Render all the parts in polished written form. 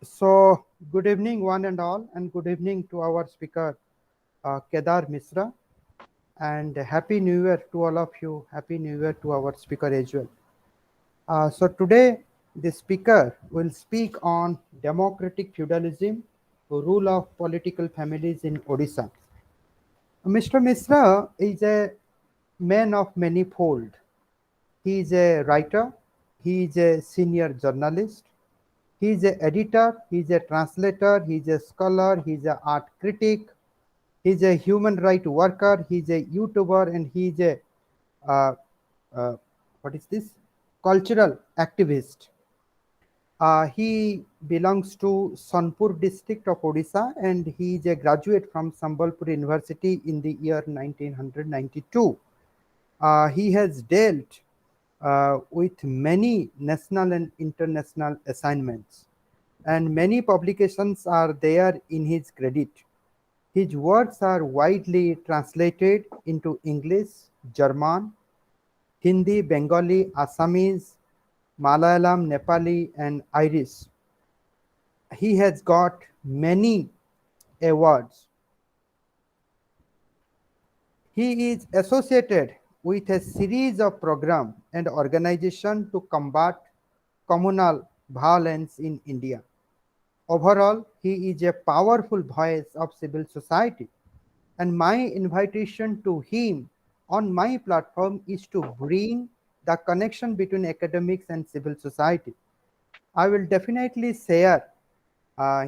So, good evening, one and all, and good evening to our speaker, Kedar Mishra, and Happy New Year to all of you. Happy New Year to our speaker as well. Today, the speaker will speak on democratic feudalism, rule of political families in Odisha. Mr. Mishra is a man of many fold. He is a writer, he is a senior journalist, he is an editor, he is a translator, he is a scholar, he is an art critic, he is a human right worker, he is a YouTuber, and he is a uh, uh, what is this? Cultural activist. He belongs to Sonpur district of Odisha, and he is a graduate from Sambalpur University in the year 1992. He has dealt with many national and international assignments, and many publications are there in his credit. His works are widely translated into English, German, Hindi, Bengali, Assamese, Malayalam, Nepali, and Irish. He has got many awards. He is associated with a series of programs and organizations to combat communal violence in India. Overall, he is a powerful voice of civil society, and my invitation to him on my platform is to bring the connection between academics and civil society. I will definitely share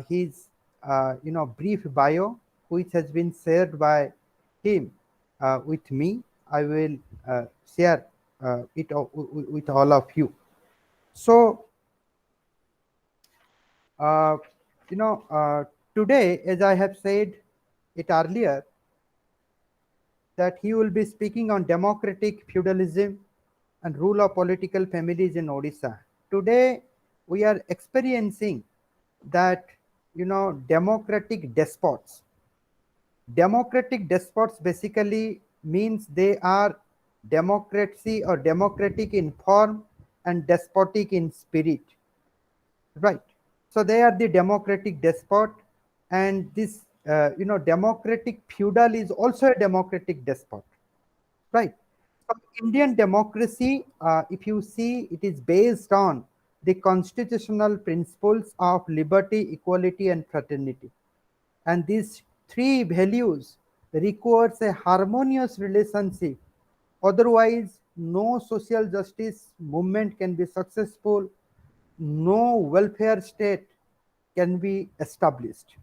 his brief bio, which has been shared by him with me. I will share with all of you. So, uh, you know, uh, today, as I have said it earlier, that he will be speaking on democratic feudalism and rule of political families in Odisha. Today, we are experiencing that democratic despots. Democratic despots basically means they are democracy or democratic in form and despotic in spirit, right? So they are the democratic despot, and this democratic feudal is also a democratic despot, right? So Indian democracy, if you see, it is based on the constitutional principles of liberty, equality, and fraternity. And these three values requires a harmonious relationship. Otherwise, no social justice movement can be successful, no welfare state can be established.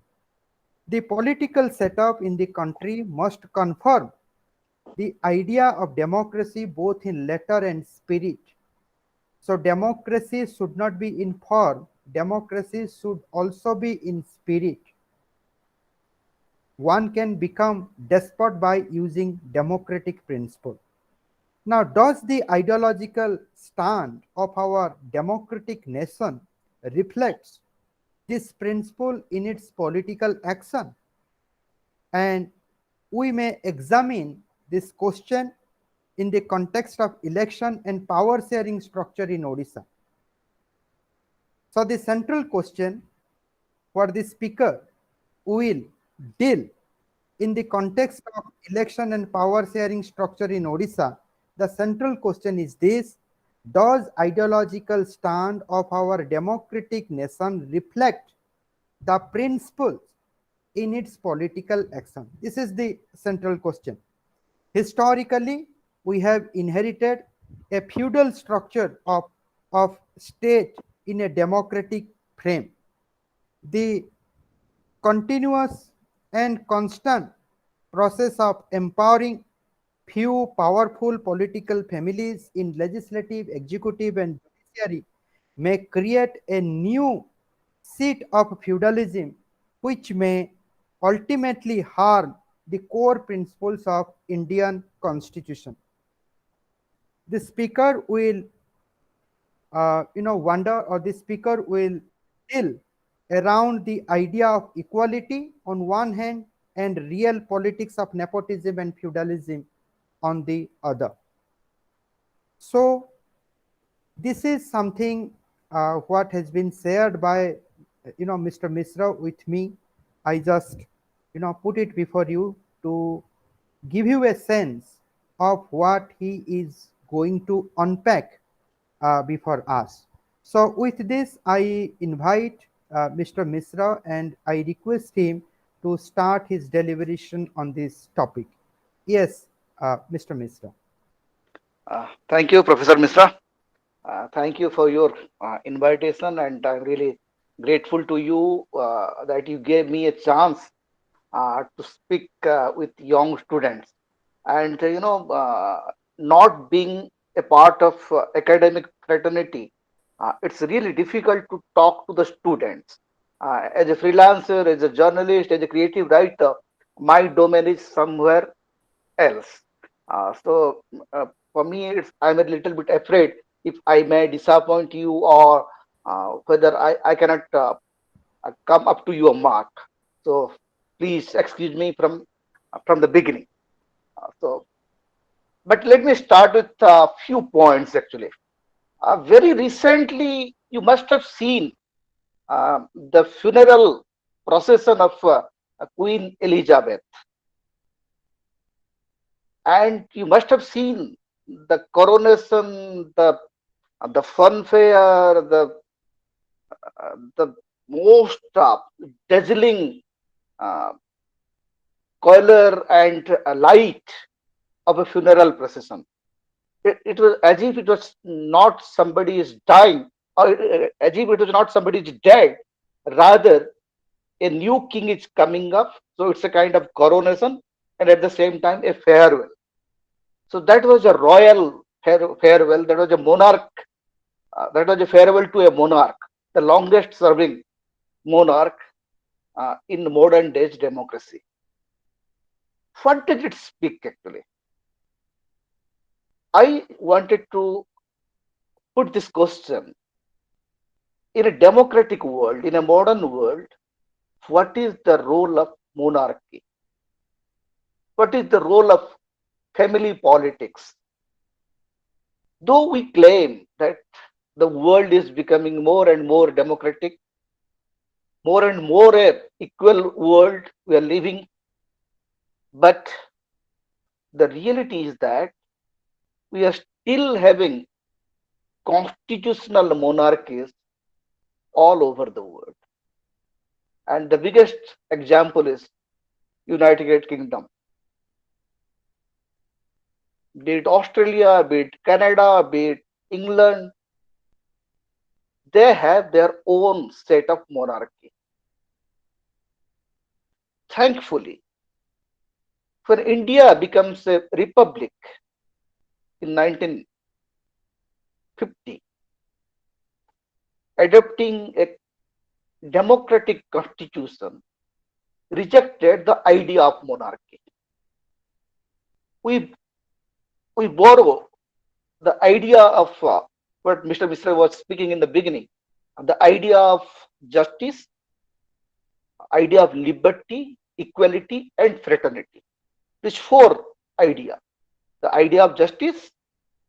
The political setup in the country must confirm the idea of democracy both in letter and spirit. So democracy should not be in form, democracy should also be in spirit. One can become despot by using democratic principle. Now, does the ideological stand of our democratic nation reflects this principle in its political action? And we may examine this question in the context of election and power sharing structure in Odisha. So the central question for the speaker will deal in the context of election and power sharing structure in Odisha. The central question is this: does ideological stand of our democratic nation reflect the principles in its political action? This is the central question. Historically, we have inherited a feudal structure of state in a democratic frame. The continuous and constant process of empowering few powerful political families in legislative, executive, and judiciary may create a new seat of feudalism which may ultimately harm the core principles of Indian constitution. The speaker will wonder, or the speaker will deal around the idea of equality on one hand and real politics of nepotism and feudalism on the other. So this is something what has been shared by Mr. Mishra, with me, I just, put it before you to give you a sense of what he is going to unpack before us. So, with this, I invite Mr. Mishra and I request him to start his deliberation on this topic. Yes, Mr. Mishra. Thank you, Professor Mishra. Thank you for your invitation, and I'm really grateful to you that you gave me a chance to speak with young students. And not being a part of academic fraternity, it's really difficult to talk to the students. As a freelancer, as a journalist, as a creative writer, my domain is somewhere else. So for me, I'm a little bit afraid if I may disappoint you, or whether I cannot come up to your mark. So please excuse me from the beginning. So, but let me start with a few points actually. Very recently, you must have seen the funeral procession of Queen Elizabeth, and you must have seen the coronation, the funfair, the most dazzling uh, color and light of a funeral procession. It was as if it was not somebody is dying, or as if it was not somebody is dead. Rather, a new king is coming up. So it's a kind of coronation, and at the same time a farewell. So that was a royal farewell. That was a monarch. That was a farewell to a monarch, the longest serving monarch in modern days democracy. What did it speak actually? I wanted to put this question: in a democratic world, in a modern world, what is the role of monarchy? What is the role of family politics? Though we claim that the world is becoming more and more democratic, more and more a equal world we are living, but the reality is that we are still having constitutional monarchies all over the world. And the biggest example is United Kingdom, be it Australia, be it Canada, be it England. They have their own set of monarchy. Thankfully, when India becomes a republic in 1950, adopting a democratic constitution rejected the idea of monarchy. We we borrow the idea of what Mr. Mishra was speaking in the beginning, the idea of justice, idea of liberty, equality, and fraternity. These four idea: the idea of justice,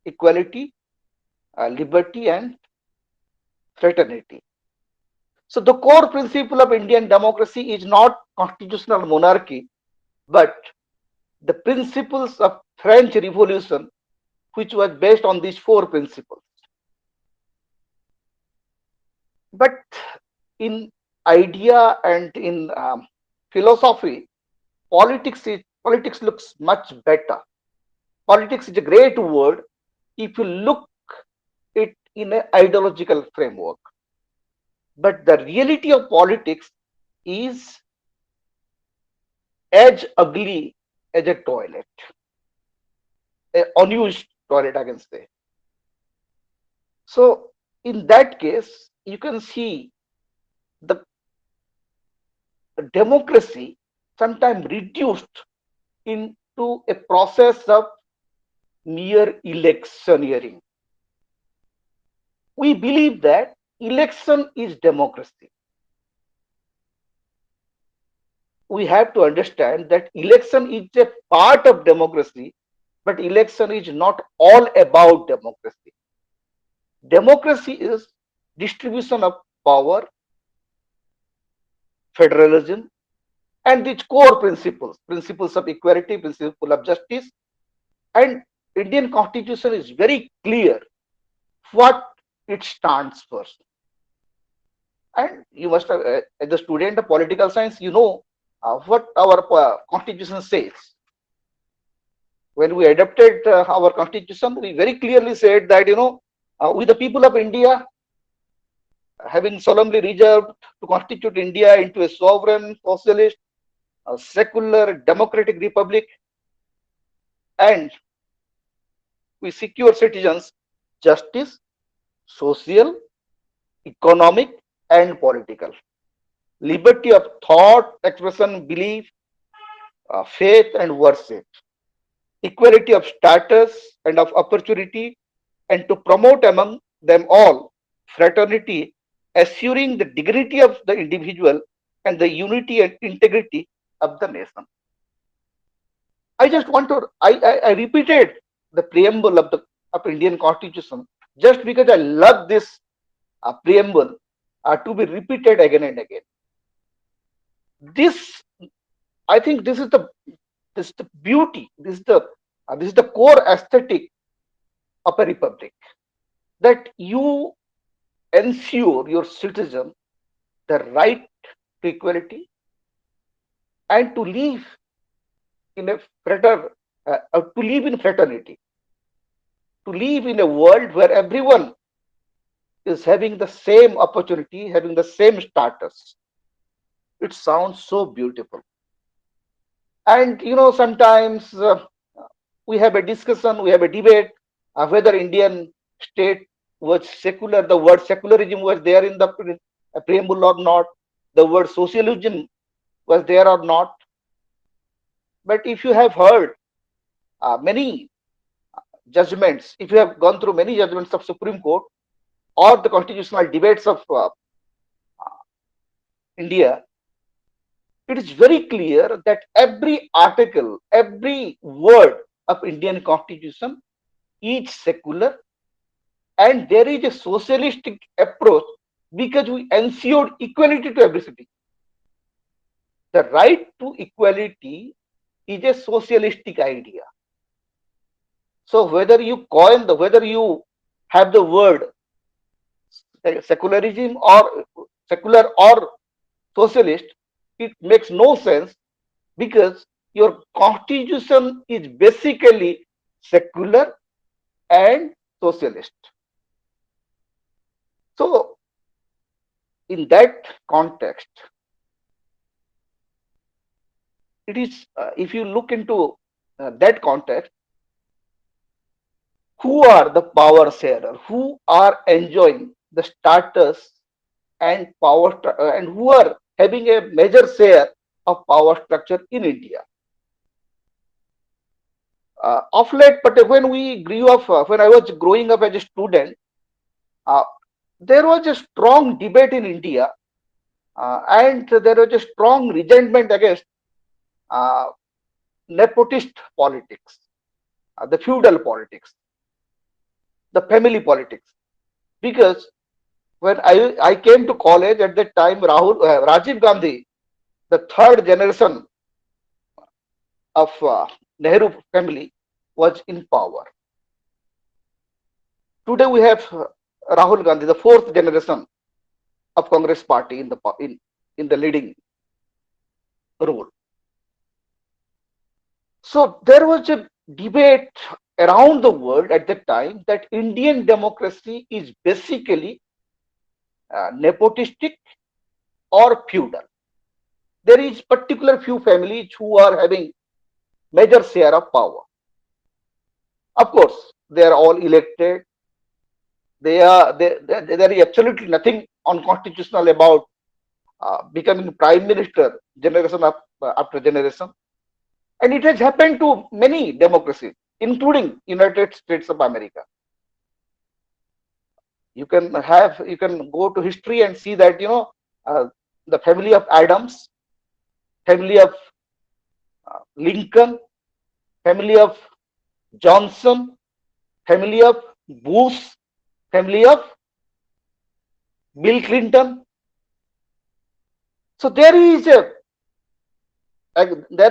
equality, liberty, and fraternity. So the core principle of Indian democracy is not constitutional monarchy, but the principles of French Revolution, which was based on these four principles. But in idea and in philosophy, politics looks much better. Politics is a great word if you look it in an ideological framework. But the reality of politics is as ugly as a toilet, a unused toilet, I can say. So in that case, you can see the democracy sometimes reduced into a process of mere electioneering. We believe that election is democracy. We have to understand that election is a part of democracy, but election is not all about democracy. Democracy is distribution of power, federalism, and its core principles, principles of equality, principle of justice. And Indian constitution is very clear what it stands for. And you must have, as a student of political science, you know what our constitution says. When we adopted our constitution, we very clearly said that, we the people of India, having solemnly resolved to constitute India into a sovereign, socialist, secular, democratic republic, and we secure citizens justice, social, economic, and political, liberty of thought, expression, belief, faith, and worship, equality of status and of opportunity, and to promote among them all fraternity, assuring the dignity of the individual and the unity and integrity of the nation. I just want to, I repeated the preamble of the of Indian Constitution just because I love this preamble to be repeated again and again. This, I think, this is the beauty. This is the core aesthetic of a republic, that you ensure your citizen the right to equality and to live in a to live in fraternity, to live in a world where everyone is having the same opportunity, having the same status. It sounds so beautiful. And sometimes we have a discussion, we have a debate whether Indian state was secular. The word secularism was there in the preamble or not. The word socialism was there or not. But if you have heard many judgments, if you have gone through many judgments of Supreme Court or the constitutional debates of India, it is very clear that every article, every word of Indian constitution is secular, and there is a socialistic approach because we ensured equality to every citizen. The right to equality is a socialistic idea. So whether you have the word secularism or secular or socialist, it makes no sense because your constitution is basically secular and socialist. So in that context, it is if you look into that context, who are the power sharer, who are enjoying the status and and who are having a major share of power structure in India. Of late, but when we grew up, when I was growing up as a student, uh, there was a strong debate in India, and there was a strong resentment against uh, nepotist politics, the feudal politics, the family politics. Because when I came to college at that time, Rajiv Gandhi, the third generation of Nehru family, was in power. Today we have Rahul Gandhi, the fourth generation of Congress party in the leading role. So there was a debate around the world at that time that Indian democracy is basically nepotistic or feudal. There is particular few families who are having major share of power. Of course, they are all elected. There is absolutely nothing unconstitutional about becoming prime minister generation after generation, and it has happened to many democracies, including United States of America. You can go to history and see that the family of Adams, family of Lincoln, family of Johnson, family of Bush, family of Bill Clinton. So there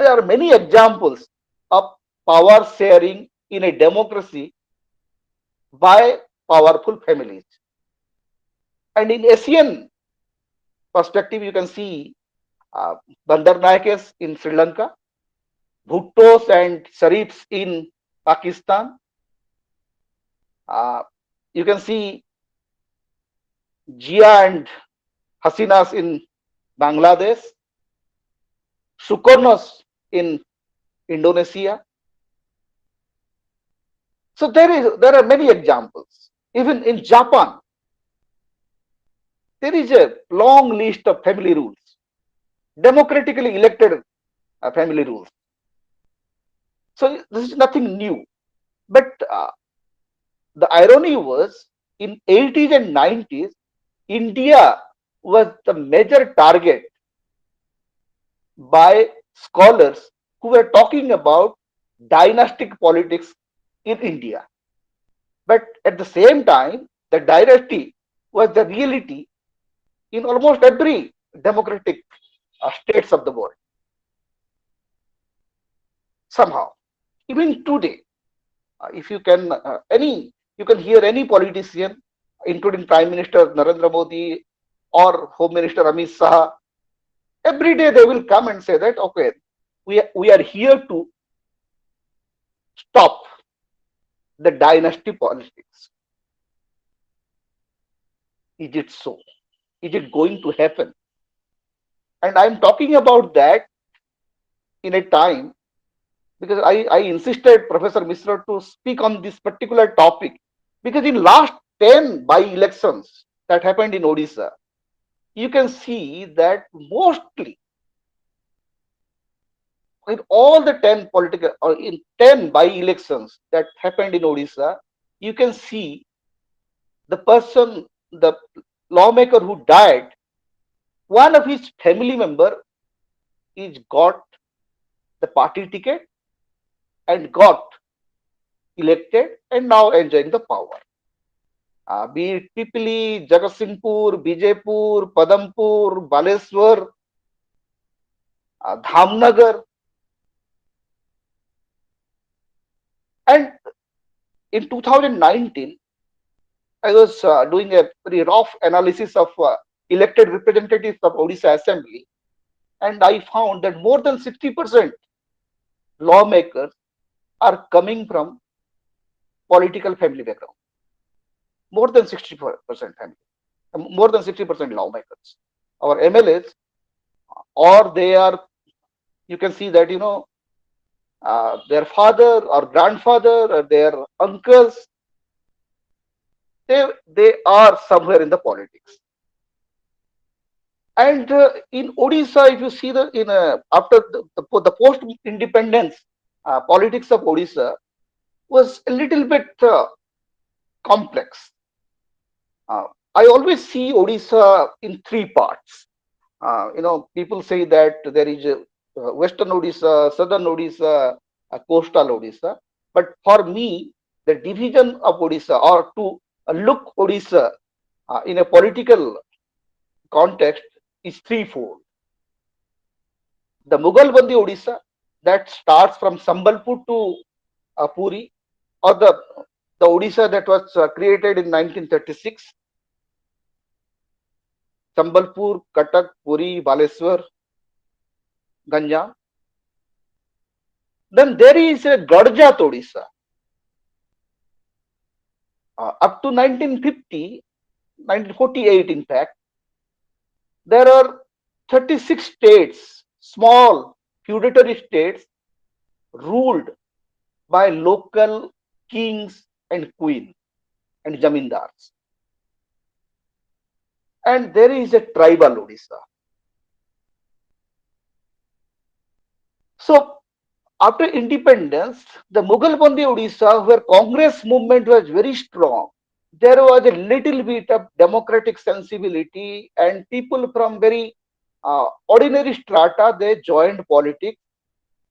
are many examples of power sharing in a democracy by powerful families. And in Asian perspective, you can see uh, Bandar Nayakes in Sri Lanka, Bhuttos and Sharifs in Pakistan. Uh, you can see Jia and Hasinas in Bangladesh, Sukarnos in Indonesia. So there are many examples. Even in Japan, there is a long list of family rules, democratically elected family rules. So this is nothing new. But the irony was in 80s and 90s, India was the major target by scholars who were talking about dynastic politics in India. But at the same time, the dynasty was the reality in almost every democratic states of the world. Somehow, even today, if you can, you can hear any politician, including Prime Minister Narendra Modi or Home Minister Amit Shah, every day they will come and say that, okay, we are here to stop the dynasty politics. Is it so? Is it going to happen? And I'm talking about that in a time because I insisted Professor Mishra to speak on this particular topic because in last 10 by-elections that happened in Odisha, you can see that mostly in all the 10 political or in 10 by-elections that happened in Odisha, you can see the lawmaker who died, one of his family member is got the party ticket and got elected and now enjoying the power. Be it Pipli, Jagatsinghpur, Bijepur, Padampur, Baleswar, Dhamnagar, and in 2019, I was doing a very rough analysis of elected representatives of Odisha Assembly, and I found that more than 60% lawmakers are coming from political family background. More than 60% family, more than 60% lawmakers. Our MLAs, or they are, you can see that, their father or grandfather or their uncles, they are somewhere in the politics. And in Odisha, if you see the in after the post independence politics of Odisha was a little bit complex. Uh, I always see Odisha in three parts. People say that there is a Western Odisha, Southern Odisha, coastal Odisha. But for me, the division of Odisha or to look Odisha in a political context is threefold. The Mughal Bandi Odisha that starts from Sambalpur to Puri, or the Odisha that was created in 1936, Sambalpur, Cuttack, Puri, Baleswar, Ganjam. Then there is a Garjat Odisha. Up to 1950, 1948, in fact, there are 36 states, small feudatory states, ruled by local kings and queens and zamindars. And there is a tribal Odisha. So after independence, the Mughal Bandi Odisha, where Congress movement was very strong, there was a little bit of democratic sensibility, and people from very ordinary strata they joined politics,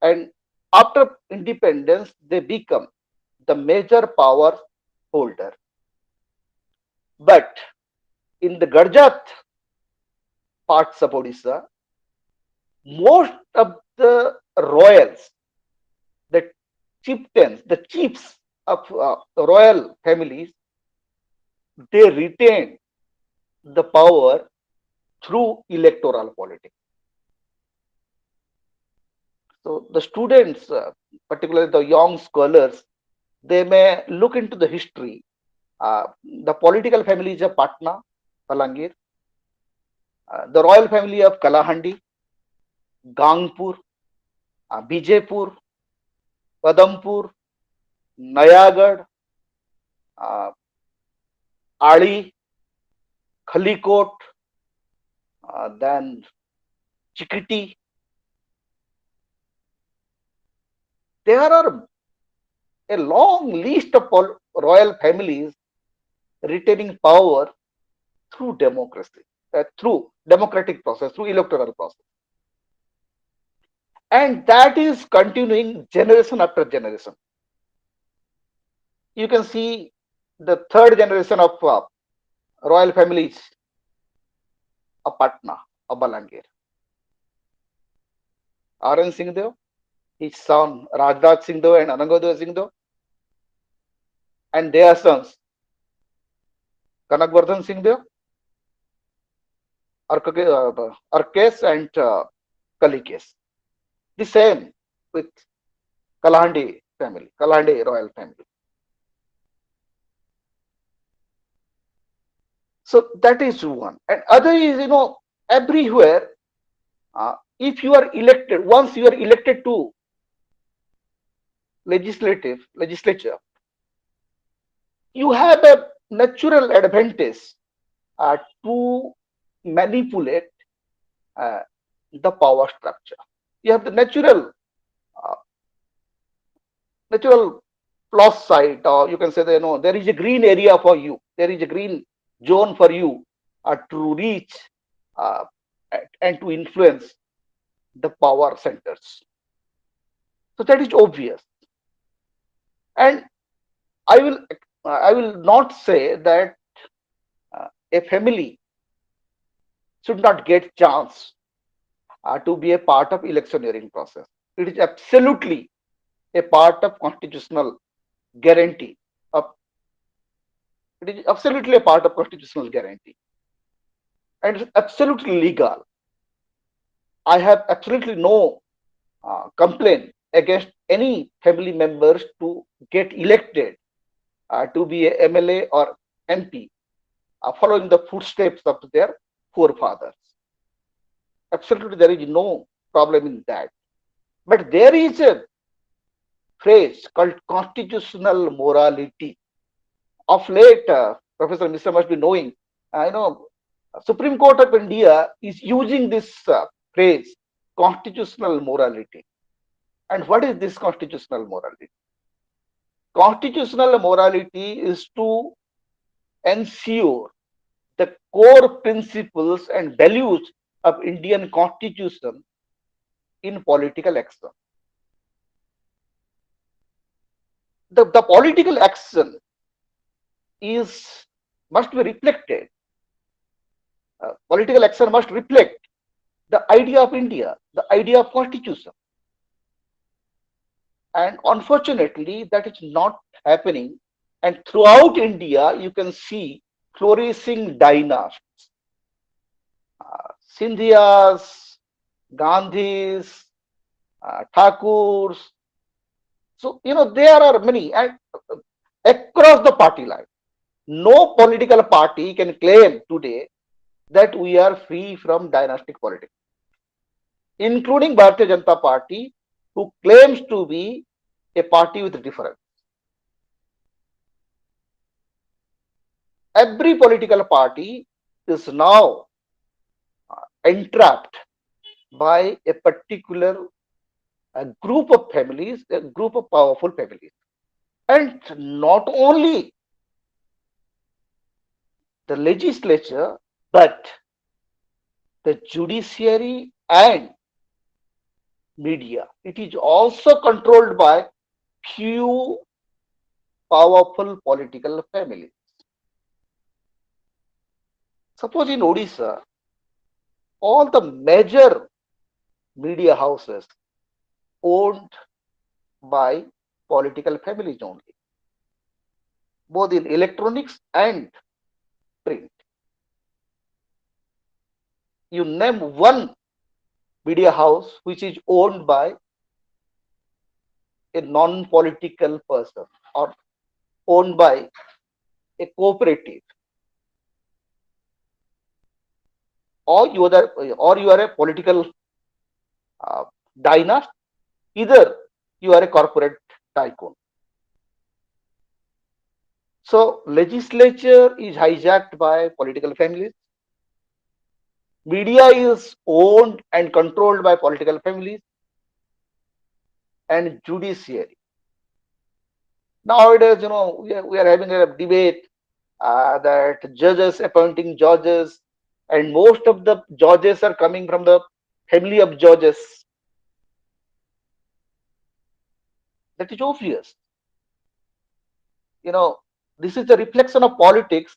and after independence they become the major power holder. But in the Garjat parts of Odisha, Most of the royals, the chieftains, the chiefs of royal families, they retain the power through electoral politics. So the students, particularly the young scholars, they may look into the history. The political families of Patna, Palangir, the royal family of Kalahandi, Gangpur, Bijepur, Padampur, Nayagarh, uh, Ali, Khalikot, then Chikiti. There are a long list of royal families retaining power through democracy, through democratic process, through electoral process. And that is continuing generation after generation. You can see the third generation of royal families of Patna, of Balangir. R.N. Singh, his son Rajraj Singh and Anangodaya Singh, and their sons Kanakvardhan Singh, Arkes and Kalikes. The same with Kalahandi family, Kalahandi royal family. So that is one. And other is, everywhere, if you are elected, once you are elected to legislature, you have a natural advantage to manipulate uh, the power structure. You have the uh, natural plus side, or you can say that there is a green area for you. There is a green zone for you to reach uh, and to influence the power centers. So that is obvious. And I will I will not say that a family should not get chance to be a part of electioneering process. It is absolutely a part of constitutional guarantee. Of, it is absolutely a part of constitutional guarantee, and it's absolutely legal. I have absolutely no complaint against any family members to get elected to be a MLA or MP, following the footsteps of their forefathers. Absolutely, there is no problem in that. But there is a phrase called constitutional morality. Of late, Professor Mishra must be knowing, Supreme Court of India is using this phrase, constitutional morality. And what is this constitutional morality? Constitutional morality is to ensure the core principles and values of Indian constitution in political action. The political action is must be reflected. Political action must reflect the idea of India, the idea of constitution. And unfortunately, that is not happening. And throughout India, you can see flourishing dynasts, Sindhyas, Gandhis, Thakurs. So, there are many and across the party line. No political party can claim today that we are free from dynastic politics, including Bharatiya Janata Party, who claims to be a party with difference. Every political party is now entrapped by a particular group of families, a group of powerful families. And not only the legislature, but the judiciary and media. It is also controlled by few powerful political families. Suppose in Odisha, all the major media houses owned by political families only, both in electronics and print. You name one media house which is owned by a non-political person or owned by a cooperative, or you are a political uh, dynast, either you are a corporate tycoon. So legislature is hijacked by political families. Media is owned and controlled by political families, and judiciary. Nowadays, we are having a debate that judges appointing judges, and most of the judges are coming from the family of judges. That is obvious. You know, this is the reflection of politics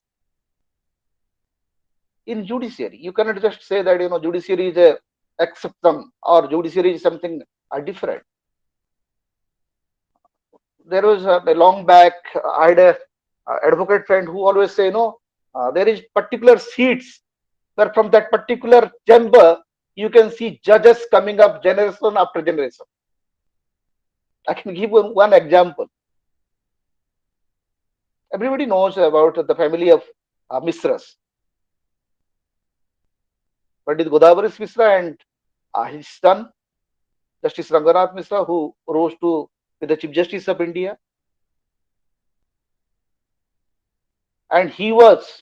in judiciary. You cannot just say that judiciary is a exception or judiciary is something different. There was a long back, I had a advocate friend who always say, there is particular seats where from that particular chamber you can see judges coming up generation after generation. I can give one example. Everybody knows about the family of Mishras, Pandit Godavari Mishra and his son Justice Ranganath Mishra, who rose to be the Chief Justice of India, and he was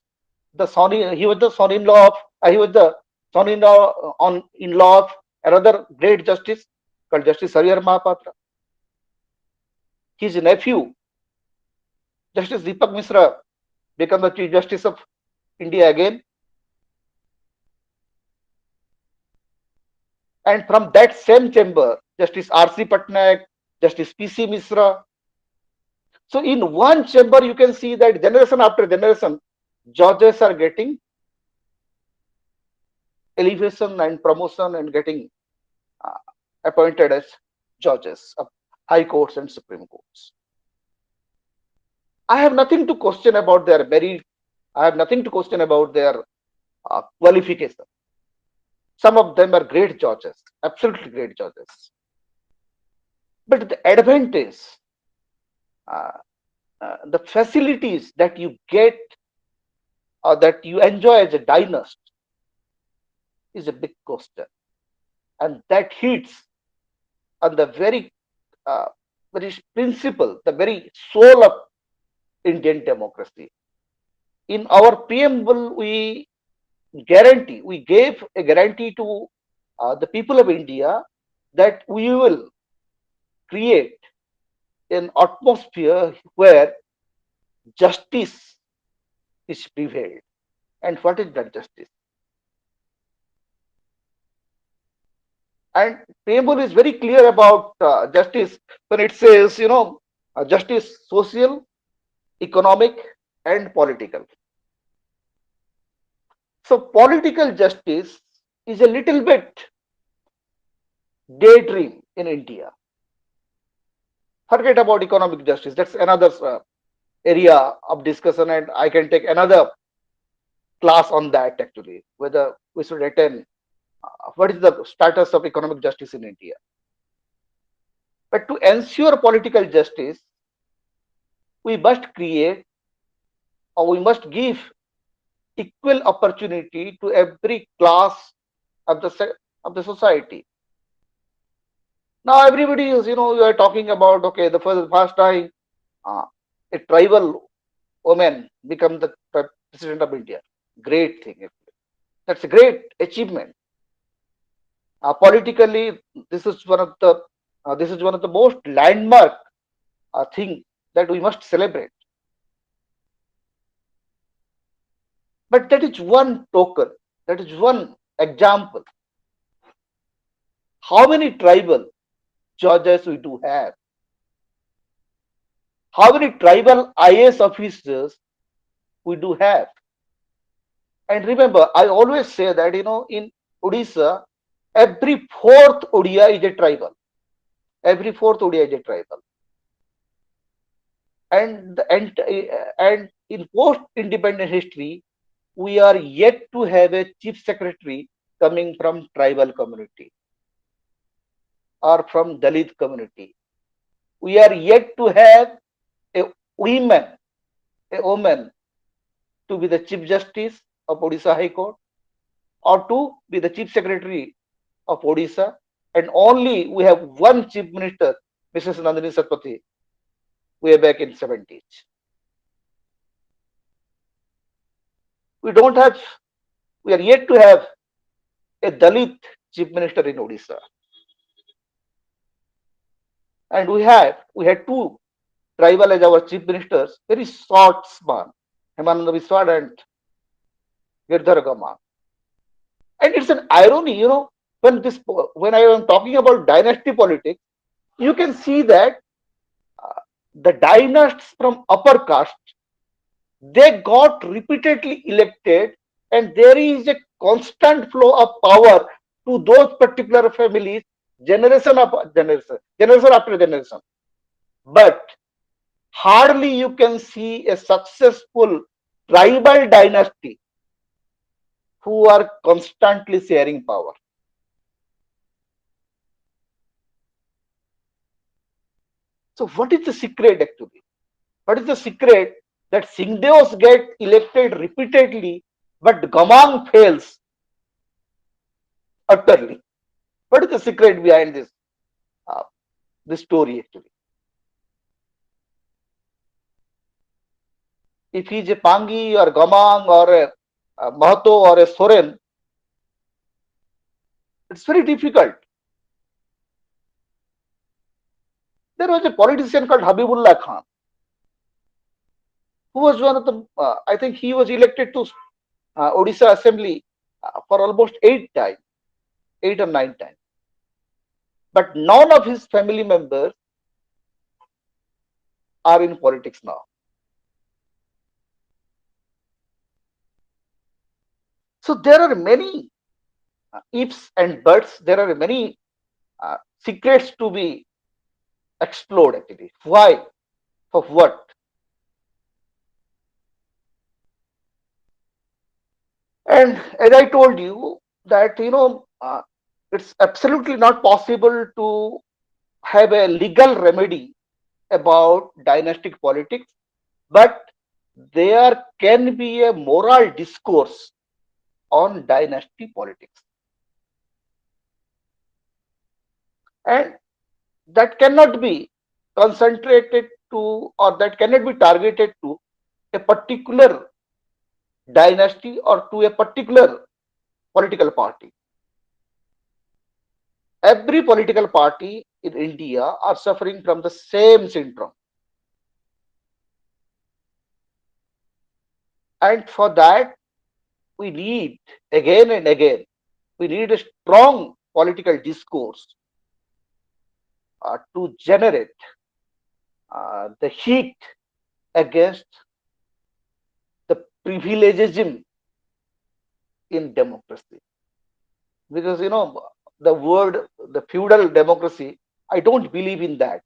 the son-in-law of he was the son-in-law on in-law of another great justice called Justice Harihar Mahapatra. His nephew Justice Deepak Mishra became the Chief Justice of India again, and from that same chamber Justice R.C. Patnaik, Justice P.C. Mishra. So in one chamber you can see that generation after generation judges are getting elevation and promotion and getting uh, appointed as judges of high courts and supreme courts. I have nothing to question about their merit. I have nothing to question about their qualification. Some of them are great judges, absolutely great judges. But the advantage, uh, the facilities that you get or that you enjoy as a dynast is a big question. And that hits on the uh, very principle, the very soul of Indian democracy. In our preamble, we gave a guarantee to the people of India that we will create an atmosphere where justice is prevailed. And what is that justice? And preamble is very clear about justice when it says, justice social, economic, and political. So political justice is a little bit daydream in India. Forget about economic justice. That's another area of discussion, and I can take another class on that actually, whether we should attend what is the status of economic justice in India. But to ensure political justice, we must create or we must give equal opportunity to every class of the society. Now everybody is, you are talking about, okay, the first time uh, a tribal woman become the president of India. Great thing. That's a great achievement. Politically, this is one of the most landmark thing that we must celebrate. But that is one token. That is one example. How many tribal judges we do have? How many tribal IAS officers we do have? And remember, I always say that in Odisha, Every fourth Odia is a tribal. Every fourth Odia is a tribal. And in post-independent history, we are yet to have a chief secretary coming from tribal community or from Dalit community. We are yet to have a woman, a woman to be the chief justice of Odisha High Court or to be the chief secretary of Odisha. And only we have one chief minister, Mrs. Nandini Satpathy, way back in 70s. We don't have, we are yet to have a Dalit chief minister in Odisha. And we had two tribal as our chief ministers, very short span, Hemananda Biswad and Girdhar Gama. And it's an irony, when I am talking about dynasty politics, you can see that the dynasts from upper caste, they got repeatedly elected, and there is a constant flow of power to those particular families, generation after generation. But hardly you can see a successful tribal dynasty who are constantly sharing power. So, what is the secret actually? What is the secret that Singdeos get elected repeatedly, but Gamang fails utterly? What is the secret behind uh, this story actually? If he is a Pangi or Gamang or a Mahato or a Soren, it's very difficult. There was a politician called Habibullah Khan, who was one of the, I think he was elected to Odisha Assembly for almost 8 times, 8 or 9 times. But none of his family members are in politics now. So there are many ifs and buts. There are many secrets to be explored actually. Why? For what? And as I told you that it's absolutely not possible to have a legal remedy about dynastic politics, but there can be a moral discourse on dynasty politics, and that cannot be concentrated to, or that cannot be targeted to a particular dynasty or to a particular political party. Every political party in India are suffering from the same syndrome. And for that, we need again and again, we need a strong political discourse to generate the heat against the privilegism in democracy. Because, the word, the feudal democracy, I don't believe in that.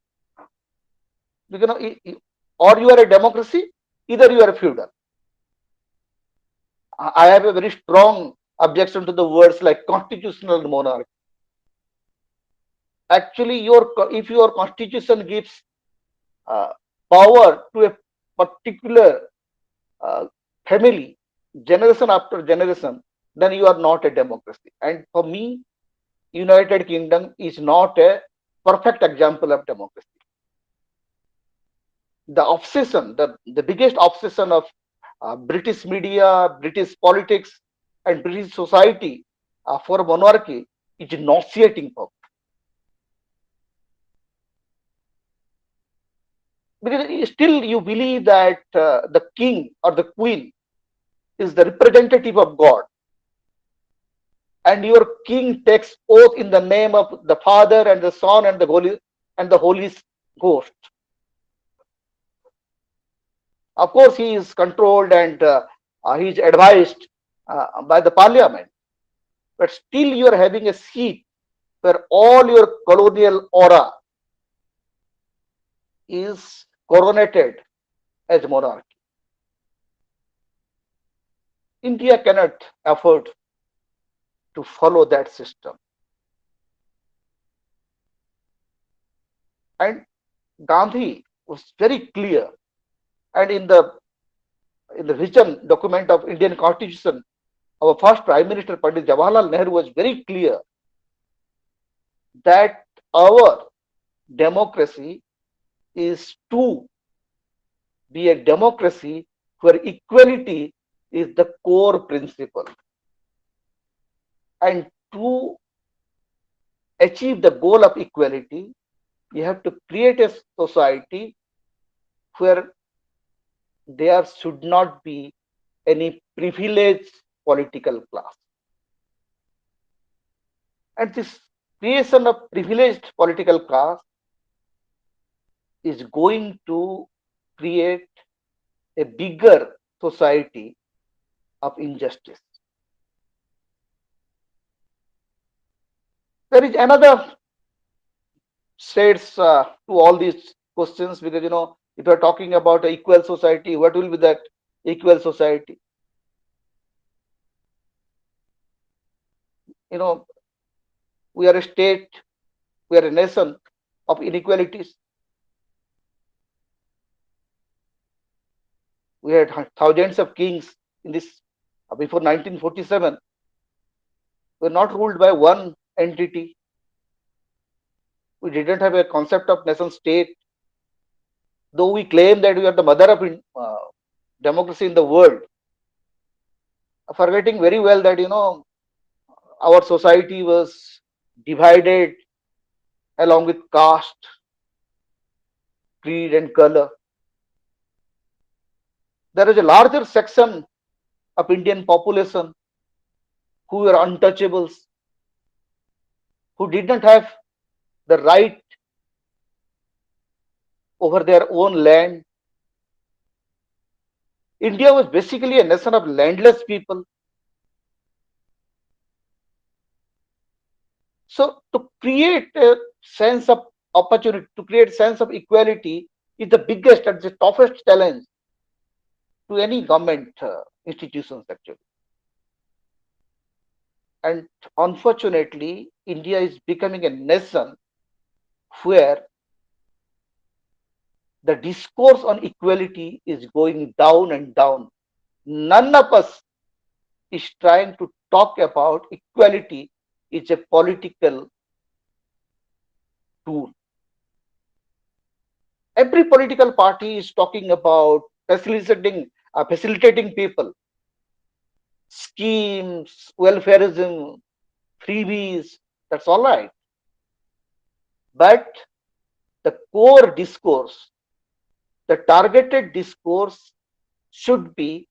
Because, or you are a democracy, either you are a feudal. I have a very strong objection to the words like constitutional monarchy. Actually, if your constitution gives power to a particular family, generation after generation, then you are not a democracy. And for me, United Kingdom is not a perfect example of democracy. The obsession, the biggest obsession of British media, British politics, and British society for monarchy is nauseating for me. Because still you believe that the king or the queen is the representative of God, and your king takes oath in the name of the Father and the Son and the Holy Ghost. Of course, he is controlled and he is advised by the parliament, but still you are having a seat where all your colonial aura is coronated as monarchy. India cannot afford to follow that system. And Gandhi was very clear. And in the vision document of Indian Constitution, our first Prime Minister Pandit Jawaharlal Nehru was very clear that our democracy is to be a democracy where equality is the core principle. And to achieve the goal of equality, you have to create a society where there should not be any privileged political class. And this creation of privileged political class is going to create a bigger society of injustice. There is another shades to all these questions, because if you are talking about an equal society, what will be that equal society? You know, we are a state, we are a nation of inequalities. We had thousands of kings in this before 1947. We were not ruled by one entity. We didn't have a concept of nation state, though we claim that we are the mother of democracy in the world, forgetting very well that our society was divided along with caste, creed, and color. There is a larger section of Indian population who were untouchables, who did not have the right over their own land. India was basically a nation of landless people. So to create a sense of opportunity, to create sense of equality is the biggest and the toughest challenge to any government institutions actually. And unfortunately, India is becoming a nation where the discourse on equality is going down and down. None of us is trying to talk about equality is a political tool. Every political party is talking about facilitating people, schemes, welfareism, freebies. That's all right. But the core discourse, the targeted discourse should be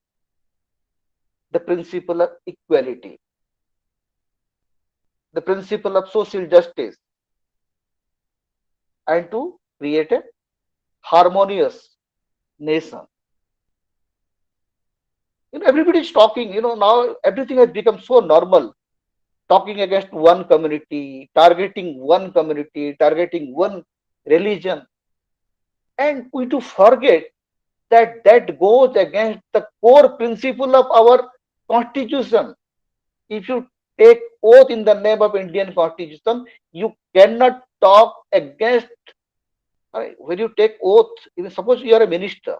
the principle of equality, the principle of social justice, and to create a harmonious nation. Everybody is talking, now everything has become so normal, talking against one community, targeting one religion. And we do forget that that goes against the core principle of our constitution. If you take oath in the name of Indian constitution, you cannot talk against. When you take oath, even suppose you are a minister,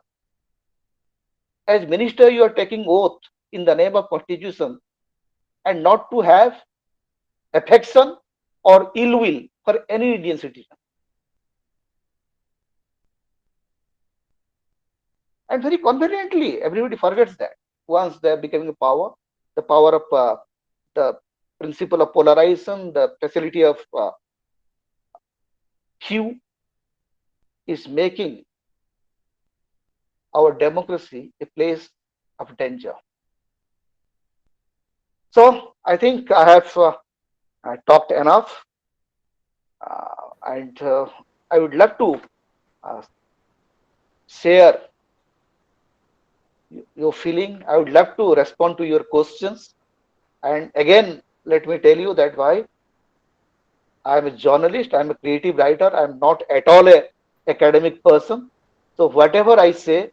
as minister you are taking oath in the name of constitution, and not to have affection or ill will for any Indian citizen. And very conveniently, everybody forgets that once they are becoming a power, the power of the principle of polarization, the facility of hue is making our democracy a place of danger. So I think I have talked enough, and I would love to uh, share your feeling. I would love to respond to your questions. And again, let me tell you that why I'm a journalist. I'm a creative writer. I'm not at all a academic person. So whatever I say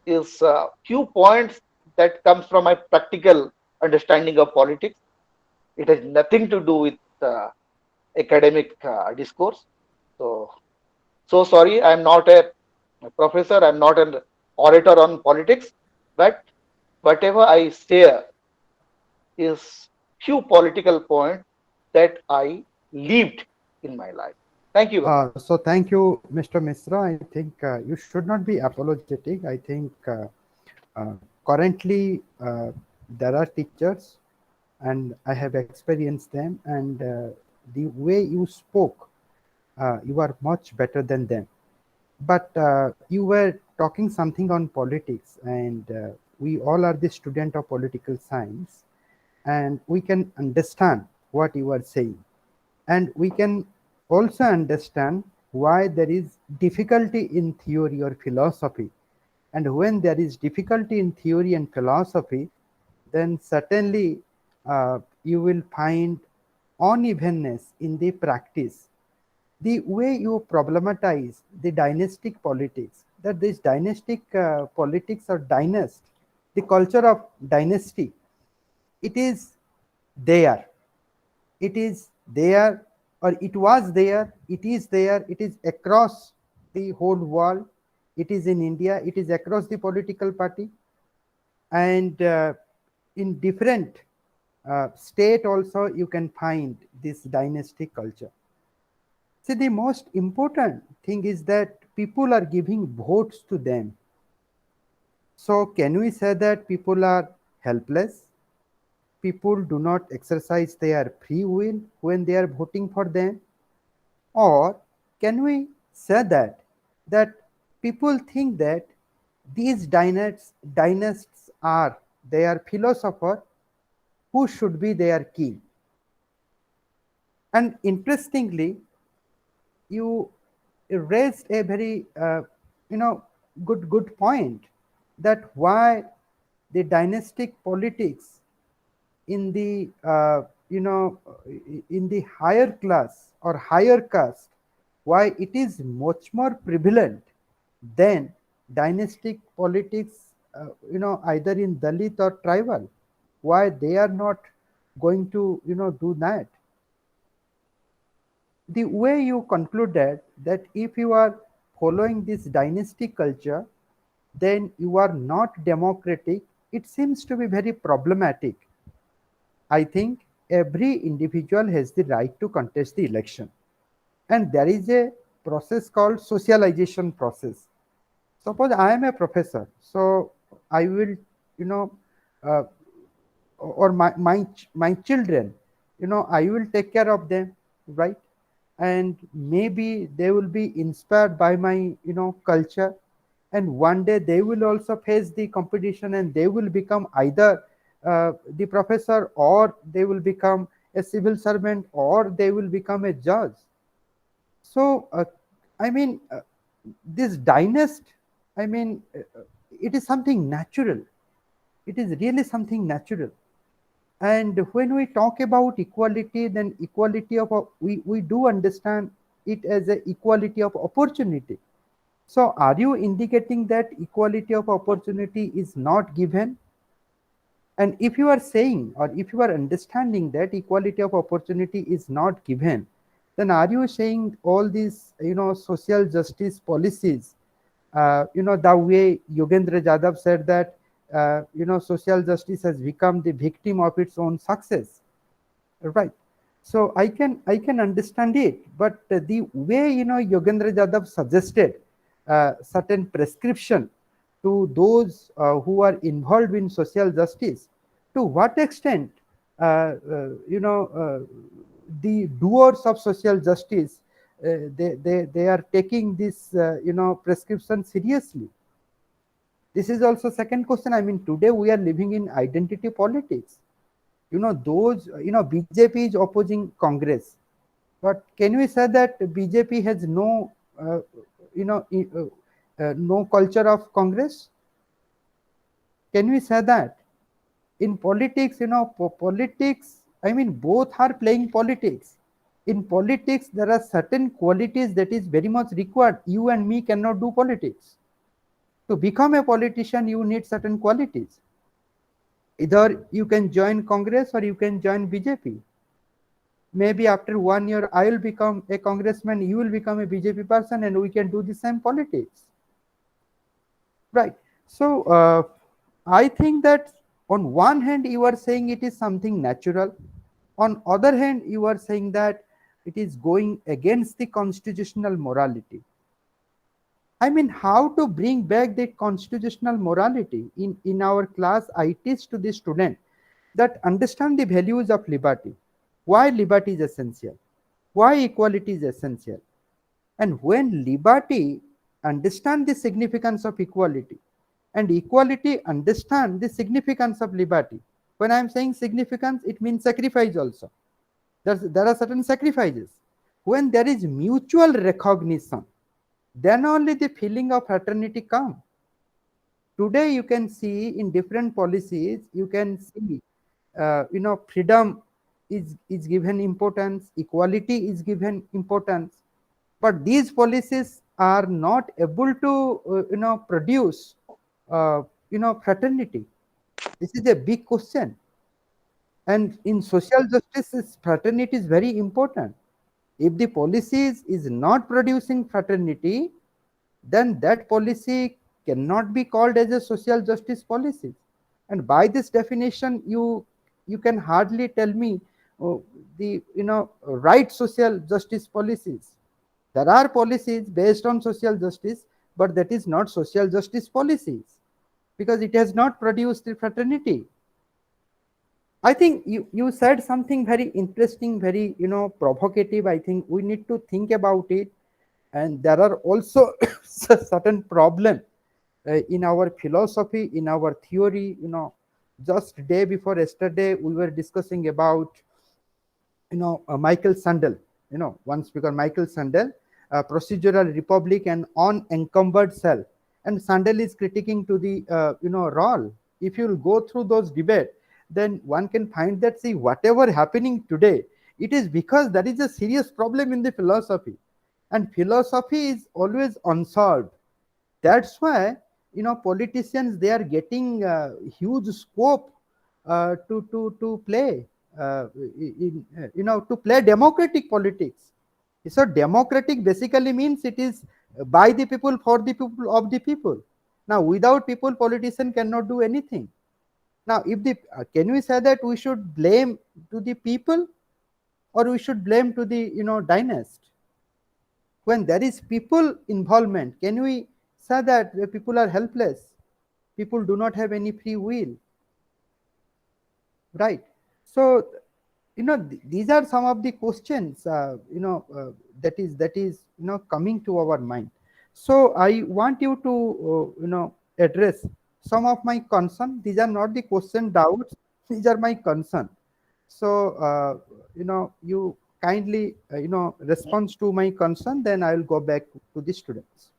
is few points that comes from my practical understanding of politics. It has nothing to do with academic discourse. So so sorry, I'm not a professor. I'm not an orator on politics. But whatever I say is few political points that I lived in my life. Thank you very much. So thank you, Mr. Misra. I think you should not be apologetic. I think currently there are teachers, and I have experienced them, and the way you spoke, you are much better than them. But you were talking something on politics, and we all are the student of political science, and we can understand what you are saying, and we can also understand why there is difficulty in theory or philosophy. And when there is difficulty in theory and philosophy, then certainly you will find unevenness in the practice. The way you problematize the dynastic politics, that this dynastic politics or dynast, the culture of dynasty, it is there, it is there, or it was there, it is there, it is across the whole world, it is in India, it is across the political party, and in different state also you can find this dynastic culture. See, the most important thing is that people are giving votes to them. So can we say that people are helpless? People do not exercise their free will when they are voting for them? Or can we say that people think that these dynasts are their philosopher who should be their king? And interestingly, you raised a very you know good point, that why the dynastic politics in the in the higher class or higher caste, why it is much more prevalent than dynastic politics, either in Dalit or tribal, why they are not going to do that. The way you concluded that if you are following this dynastic culture, then you are not democratic, it seems to be very problematic. I think every individual has the right to contest the election, and there is a process called socialization process. Suppose I am a professor, so I will, you know, uh, or my children, I will take care of them, right? And maybe they will be inspired by my culture, and one day they will also face the competition, and they will become either the professor, or they will become a civil servant, or they will become a judge. So I mean, this dynast, I mean, it is something natural, it is really something natural. And when we talk about equality, then equality of we do understand it as a equality of opportunity. So are you indicating that equality of opportunity is not given? And if you are saying, or if you are understanding that equality of opportunity is not given, then are you saying all these social justice policies, the way Yogendra Jadhav said that social justice has become the victim of its own success, right? So I can understand it, but the way Yogendra Jadhav suggested certain prescription to those who are involved in social justice, to what extent the doers of social justice, they are taking this prescription seriously? This is also second question. I mean, today we are living in identity politics. Those, BJP is opposing Congress, but can we say that BJP has no you know no culture of Congress? Can we say that? In politics, politics, I mean, both are playing politics. In politics, there are certain qualities that is very much required. You and me cannot do politics. To become a politician, you need certain qualities. Either you can join Congress or you can join BJP. Maybe after 1 year, I will become a congressman, you will become a BJP person, and we can do the same politics. Right. So I think that on one hand you are saying it is something natural. On other hand, you are saying that it is going against the constitutional morality. I mean, how to bring back the constitutional morality? In our class, I teach to the student that understand the values of liberty. Why liberty is essential? Why equality is essential? And when liberty understand the significance of equality, and equality understand the significance of liberty. When I am saying significance, it means sacrifice also. There are certain sacrifices. When there is mutual recognition, then only the feeling of fraternity come. Today you can see in different policies, you can see, freedom is given importance, equality is given importance, but these policies are not able to produce uh, fraternity. This is a big question. And in social justice, fraternity is very important. If the policies is not producing fraternity, then that policy cannot be called as a social justice policy. And by this definition, you can hardly tell me the right social justice policies. There are policies based on social justice, but that is not social justice policies because it has not produced the fraternity. I think you said something very interesting, very provocative. I think we need to think about it, and there are also certain problem in our philosophy, in our theory. Just day before yesterday, we were discussing about Michael Sandel, one speaker, Michael Sandel, procedural republic and unencumbered self. And Sandel is critiquing to the, role. If you'll go through those debates, then one can find that, see, whatever happening today, it is because there is a serious problem in the philosophy. And philosophy is always unsolved. That's why politicians, they are getting huge scope to play to play democratic politics. So democratic basically means it is by the people, for the people, of the people. Now without people, politician cannot do anything. Now if the can we say that we should blame to the people, or we should blame to the dynast? When there is people involvement, can we say that the people are helpless, people do not have any free will? Right. So these are some of the questions that is coming to our mind. So I want you to address some of my concern. These are not the question doubts, these are my concern. So you kindly response to my concern, then I will go back to the students.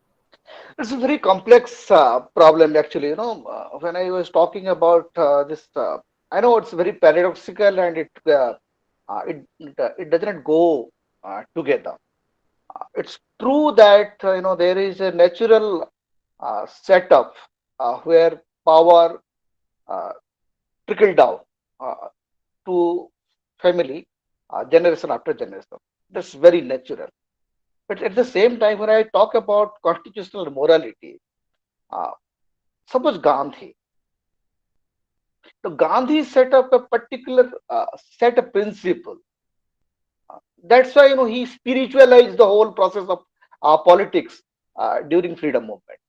It's a very complex problem, actually. When I was talking about this, I know it's very paradoxical and it does not go together. It's true that there is a natural setup where power uh, trickle down uh, to family generation after generation. That's very natural. But at the same time, when I talk about constitutional morality, uh, suppose Gandhi. So Gandhi set up a particular set of principle. That's why he spiritualized the whole process of politics during freedom movement.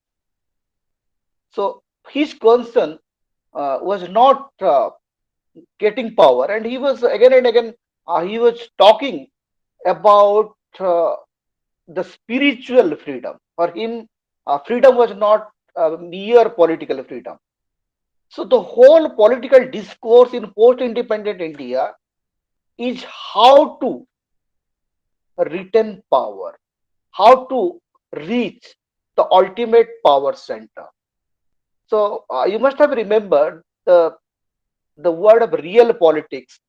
So his concern was not getting power, and he was again and again he was talking about the spiritual freedom. For him, freedom was not mere political freedom. So the whole political discourse in post-independent India is how to retain power, how to reach the ultimate power center. So you must have remembered the word of real politics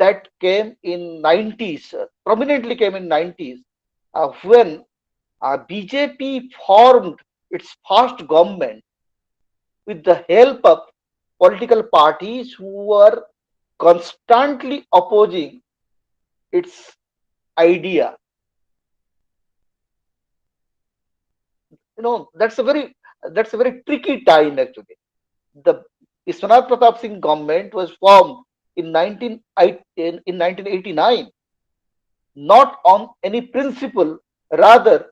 that came in 90s, prominently came in 90s, when BJP formed its first government with the help of political parties who were constantly opposing its idea. That's a very tricky time actually. The Iswanath Pratap Singh government was formed in 1989, not on any principle, rather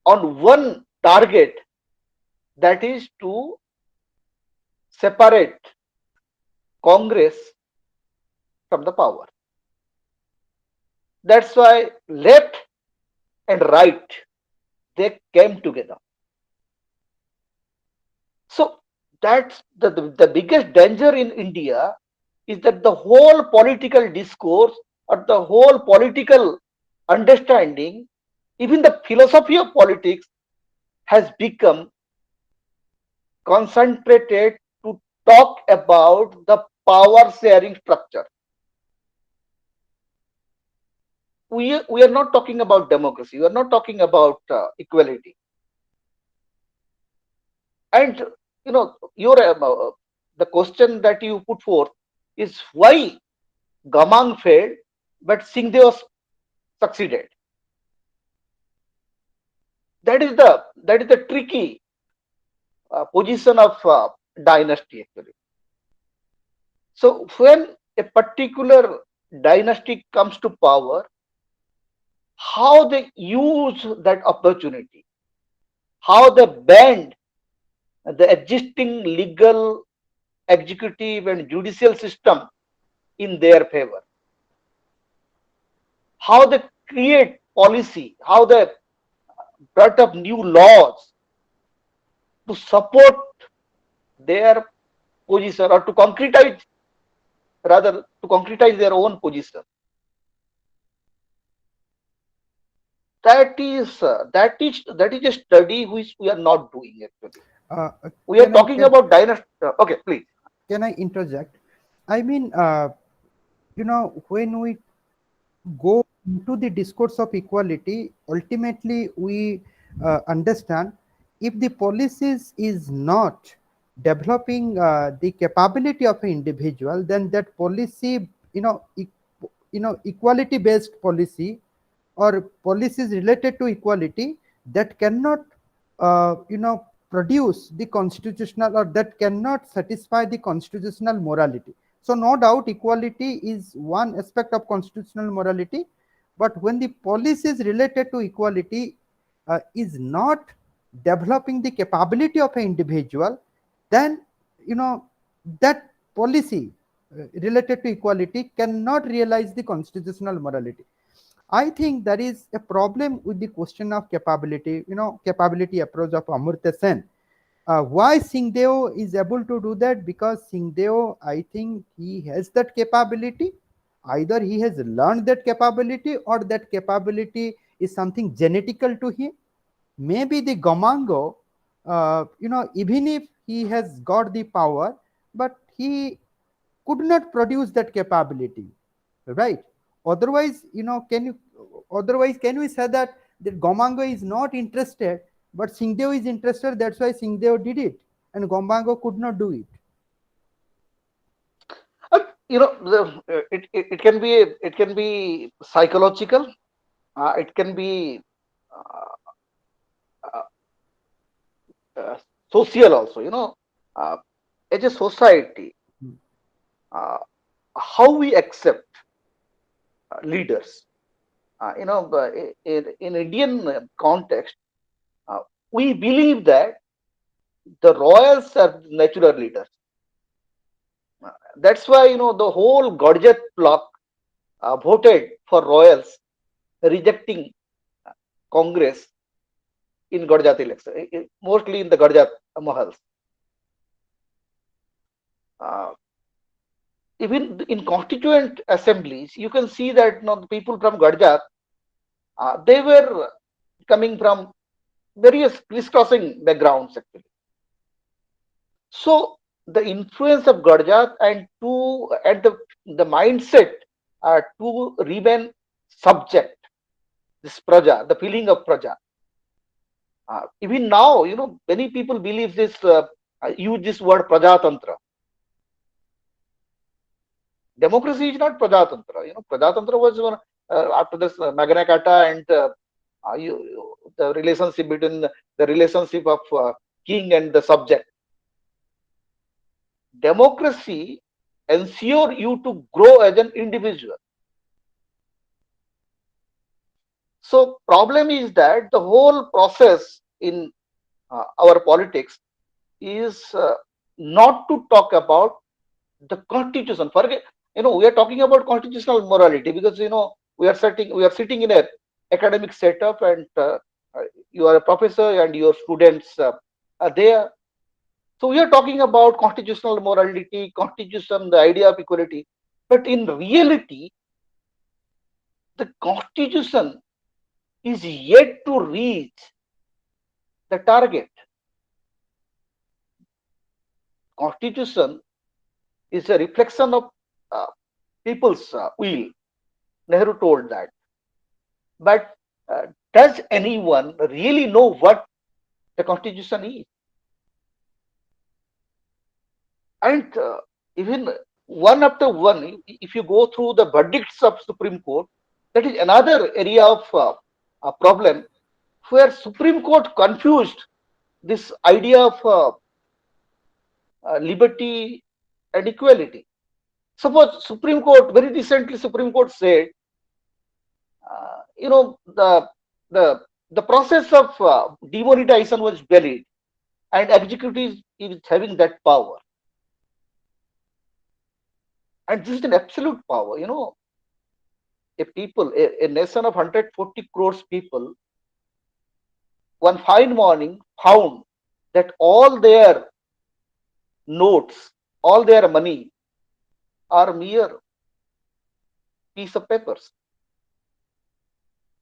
on one target, that is to separate Congress from the power. That's why left and right, they came together. So that's the biggest danger in India, is that the whole political discourse or the whole political understanding, even the philosophy of politics, has become concentrated to talk about the power sharing structure. We are not talking about democracy, we are not talking about equality. And your the question that you put forth is why Gamang failed, but Singhdeo succeeded. That is the tricky position of dynasty actually. So when a particular dynasty comes to power, how they use that opportunity, how they bend the existing legal, executive, and judicial system in their favor, how they create policy, how they brought up new laws to support their position, or to concretize, rather to concretize their own position. That is a study which we are not doing actually. uh, We are can I talking can, about dynasty. Okay, please. can I interject? I mean, when we go into the discourse of equality, ultimately we understand, if the policies is not developing the capability of an individual, then that policy, equality based policy or policies related to equality, that cannot produce the constitutional, or that cannot satisfy the constitutional morality. So no doubt equality is one aspect of constitutional morality, but when the policies related to equality is not developing the capability of an individual, then you know that policy related to equality cannot realize the constitutional morality. I think there is a problem with the question of capability, capability approach of Amartya Sen. Why Singhdeo is able to do that? Because Singhdeo, I think he has that capability. Either he has learned that capability, or that capability is something genetical to him. Maybe the Gomango, even if he has got the power, but he could not produce that capability, right? Otherwise, can we say that Gomango is not interested, but Singhdeo is interested, that's why Singhdeo did it, and Gomango could not do it. It can be psychological. It can be uh, uh, uh, social also. Uh, as a society, uh, how we accept leaders. In Indian context, uh, we believe that the royals are natural leaders. That's why the whole Gurjat bloc voted for royals, rejecting Congress in Gurjat election, mostly in the Gurjat Mahals. Uh, Even in constituent assemblies, you can see that the people from Gurjat, they were coming from various crisscrossing backgrounds actually. So the influence of Gurjat and the the mindset to remain subject, this praja, the feeling of praja. Even now, many people believe this, use this word prajatantra. Democracy is not prajatantra. Prajatantra was after this Magna Carta and the relationship between the relationship of king and the subject. Democracy ensure you to grow as an individual. So problem is that the whole process in our politics is not to talk about the constitution. Forget, we are talking about constitutional morality because we are sitting in a academic setup, and you are a professor and your students are there. So we are talking about constitutional morality, constitution, the idea of equality. But in reality, the constitution is yet to reach the target. Constitution is a reflection of uh, people's will. Nehru told that. But does anyone really know what the constitution is? And even one after one, if you go through the verdicts of Supreme Court, that is another area of problem where Supreme Court confused this idea of liberty and equality. Suppose Supreme Court, very recently Supreme Court said, uh, you know, the the the process of demonetization was valid, and executive is having that power, and this is an absolute power. A nation of 140 crores people, one fine morning found that all their notes, all their money are mere piece of papers.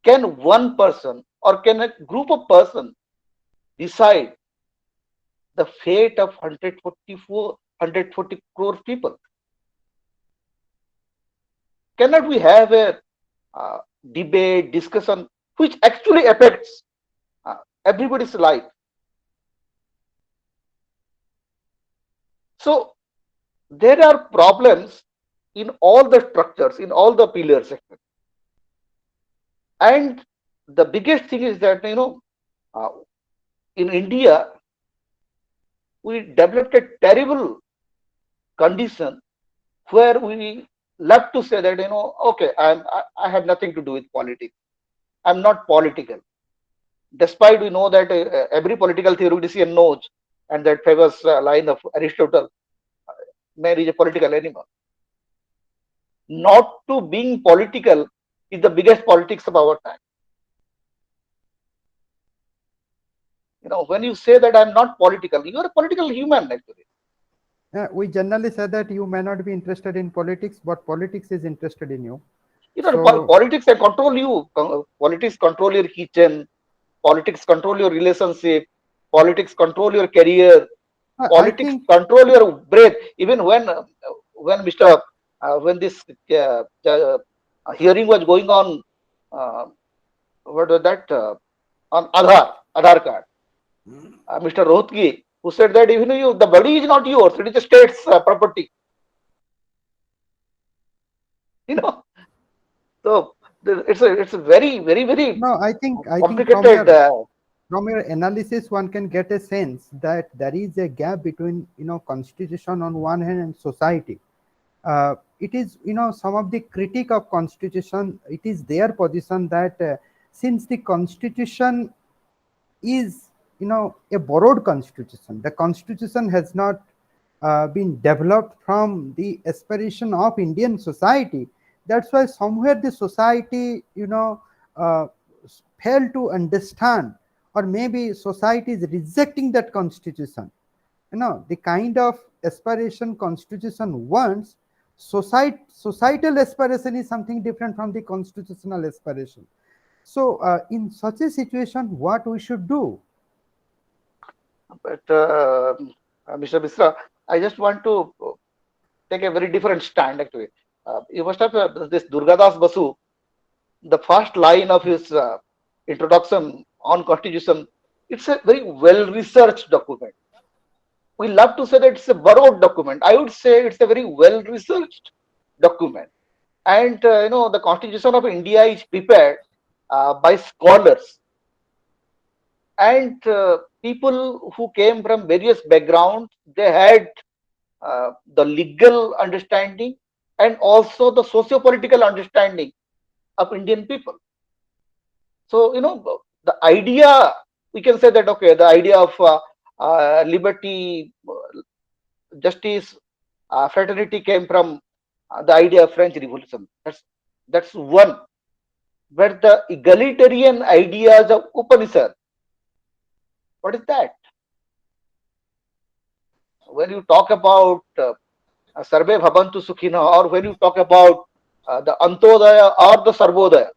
Can one person or can a group of person decide the fate of 140 crore people? Cannot we have a uh, debate, discussion, which actually affects everybody's life? So there are problems in all the structures, in all the pillars. And the biggest thing is that, uh, in India, we developed a terrible condition where we love to say that, okay, I have nothing to do with politics. I'm not political. Despite we know that every political theoretician knows, and that famous line of Aristotle, man is a political animal. Not to being political is the biggest politics of our time. When you say that I'm not political, you are a political human actually. We generally say that you may not be interested in politics, but politics is interested in you. So Politics can control you. Politics control your kitchen. Politics control your relationship. Politics control your career. I Politics think control your breath. Even when Mr. When this hearing was going on, uh, what was that, on Aadhaar card, Mr. Rohtgi, who said that even the body is not yours, it is the state's property. You know, so it's a very very very no, I think complicated. from your analysis one can get a sense that there is a gap between constitution on one hand and society. It is some of the critique of constitution, it is their position that since the constitution is a borrowed constitution, the constitution has not been developed from the aspiration of Indian society. That's why somewhere the society uh, fail to understand, or maybe society is rejecting that constitution. The kind of aspiration constitution wants, societal aspiration is something different from the constitutional aspiration. So in such a situation what we should do? But Mr. Misra, I just want to take a very different stand actually. You must have this Durgadas Basu, the first line of his introduction on constitution. It's a very well researched document. We love to say that it's a borrowed document. I would say it's a very well researched document. And the constitution of India is prepared by scholars and people who came from various backgrounds. They had the legal understanding and also the socio-political understanding of Indian people. So, the idea, we can say that, okay, the idea of liberty, justice, fraternity came from the idea of French Revolution. That's one. But the egalitarian ideas of Upanishad, what is that? When you talk about Sarve Bhavantu Sukhina, or when you talk about the Antodaya or the Sarvodaya,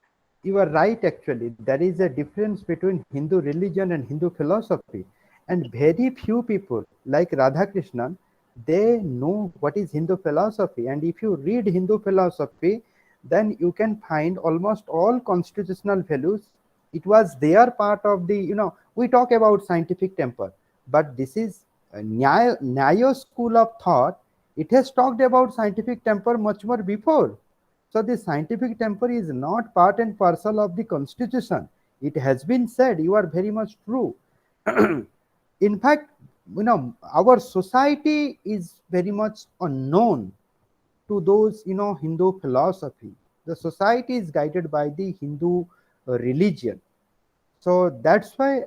You are right, actually. There is a difference between Hindu religion and Hindu philosophy. And very few people, like Radhakrishnan, they know what is Hindu philosophy. And if you read Hindu philosophy, then you can find almost all constitutional values. It was their part of the, we talk about scientific temper, but this is a Nyaya school of thought. It has talked about scientific temper much more before. So the scientific temper is not part and parcel of the constitution. It has been said, you are very much true. In fact, our society is very much unknown to those, Hindu philosophy. The society is guided by the Hindu religion. So that's why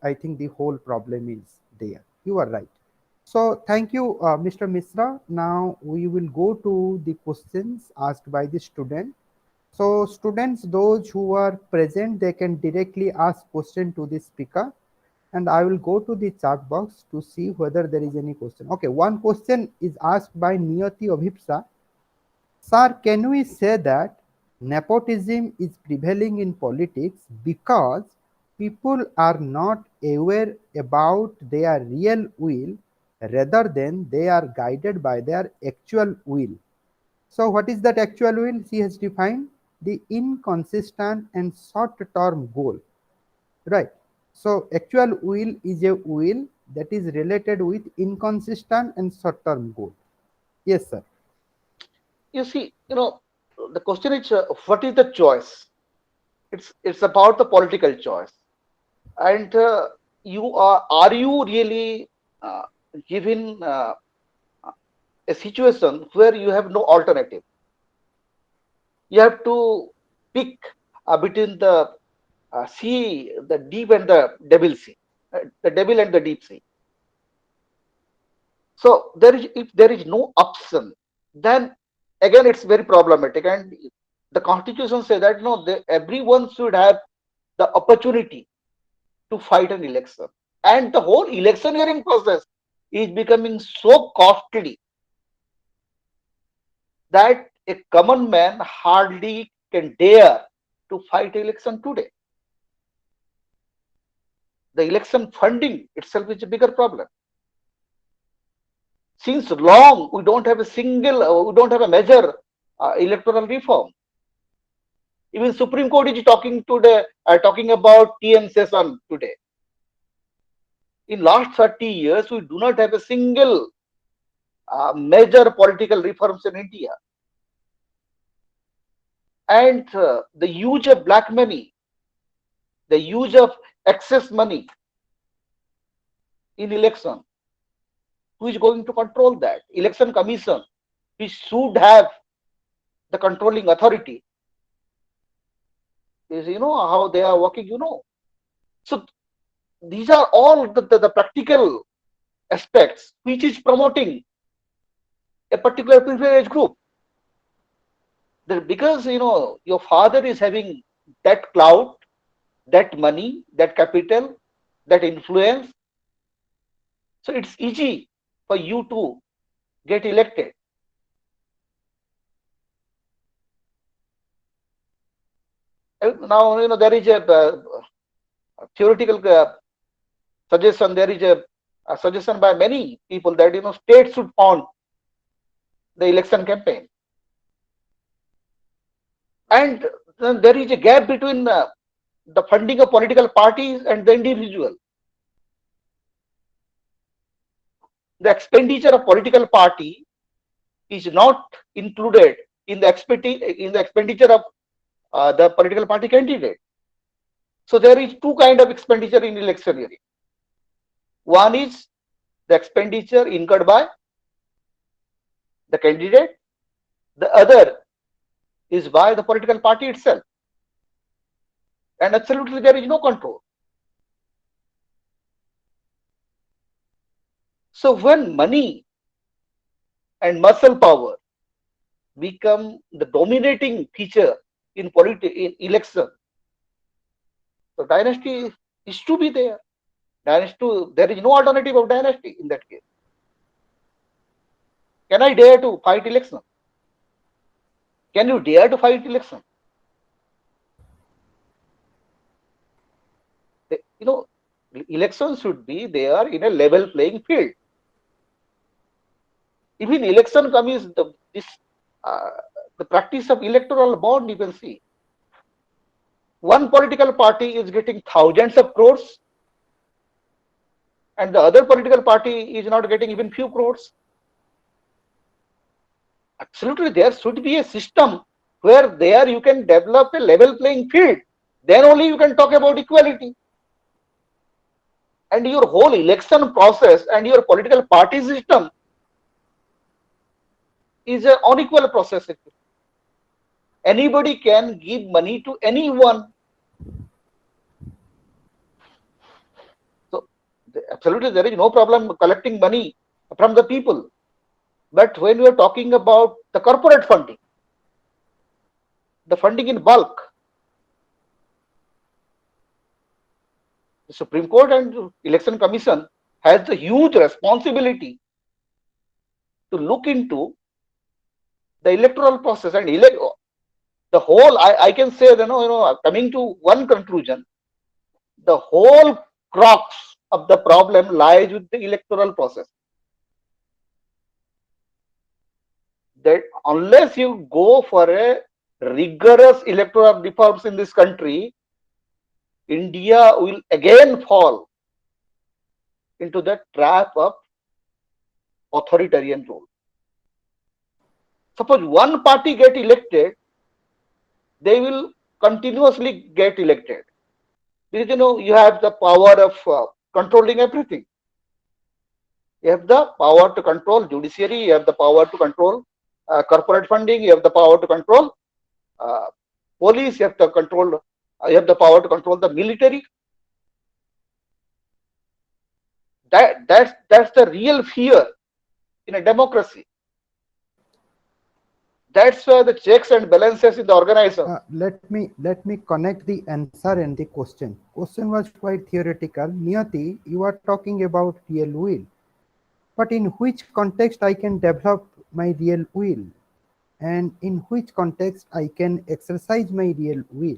I think the whole problem is there. You are right. So thank you, Mr. Mishra. Now we will go to the questions asked by the student. So students, those who are present, they can directly ask question to the speaker, and I will go to the chat box to see whether there is any question. Okay, one question is asked by Niyati Abhipsa. Sir, can we say that nepotism is prevailing in politics because people are not aware about their real will rather than they are guided by their actual will? So, what is that actual will? She has defined the inconsistent and short term goal, right? So, actual will is a will that is related with inconsistent and short term goal. Yes, sir. you see, the question is, what is the choice? It's about the political choice, and are you really uh, given a situation where you have no alternative? You have to pick between the sea, the deep and the devil sea, the devil and the deep sea. So if there is no option, then again it's very problematic. And the constitution says that no, everyone should have the opportunity to fight an election. And the whole electioneering process is becoming so costly that a common man hardly can dare to fight election today. The election funding itself is a bigger problem. Since long, we don't have a we don't have a major electoral reform. Even Supreme Court is talking about TM session today. In last 30 years, we do not have a single major political reforms in India. And the use of black money, the use of excess money in election, who is going to control that? Election Commission, we should have the controlling authority. Is how they are working. So these are all the practical aspects which is promoting a particular privileged group. Because your father is having that clout, that money, that capital, that influence, so it's easy for you to get elected. Now there is theoretical suggestion. There is a suggestion by many people that states should fund the election campaign. And then there is a gap between the funding of political parties and the individual. The expenditure of political party is not included in the expenditure of the political party candidate. So there is two kind of expenditure in electioneering. One is the expenditure incurred by the candidate. The other is by the political party itself. And absolutely there is no control. So when money and muscle power become the dominating feature in election, so dynasty is to be there. Dynasty, there is no alternative of dynasty in that case. Can I dare to fight election? Can you dare to fight election? You know, elections should be there in a level playing field. Even election comes uh, the practice of electoral bond. You can see one political party is getting thousands of crores, and the other political party is not getting even few crores. Absolutely, there should be a system where there you can develop a level playing field. Then only you can talk about equality. And your whole election process and your political party system is an unequal process. Anybody can give money to anyone. So absolutely there is no problem collecting money from the people. But when we are talking about the corporate funding, the funding in bulk, the Supreme Court and Election Commission has the huge responsibility to look into the electoral process and the whole. I can say, coming to one conclusion, the whole crux of the problem lies with the electoral process. That unless you go for a rigorous electoral reforms in this country, India will again fall into the trap of authoritarian rule. Suppose one party get elected, they will continuously get elected. Because you have the power of controlling everything. You have the power to control judiciary, you have the power to control corporate funding, you have the power to control police, you have the power to control the military. That's the real fear in a democracy. That's why the checks and balances in the organization. Let me connect the answer and the question. Question was quite theoretical. Niyati, you are talking about real will, but in which context I can develop my real will, and in which context I can exercise my real will.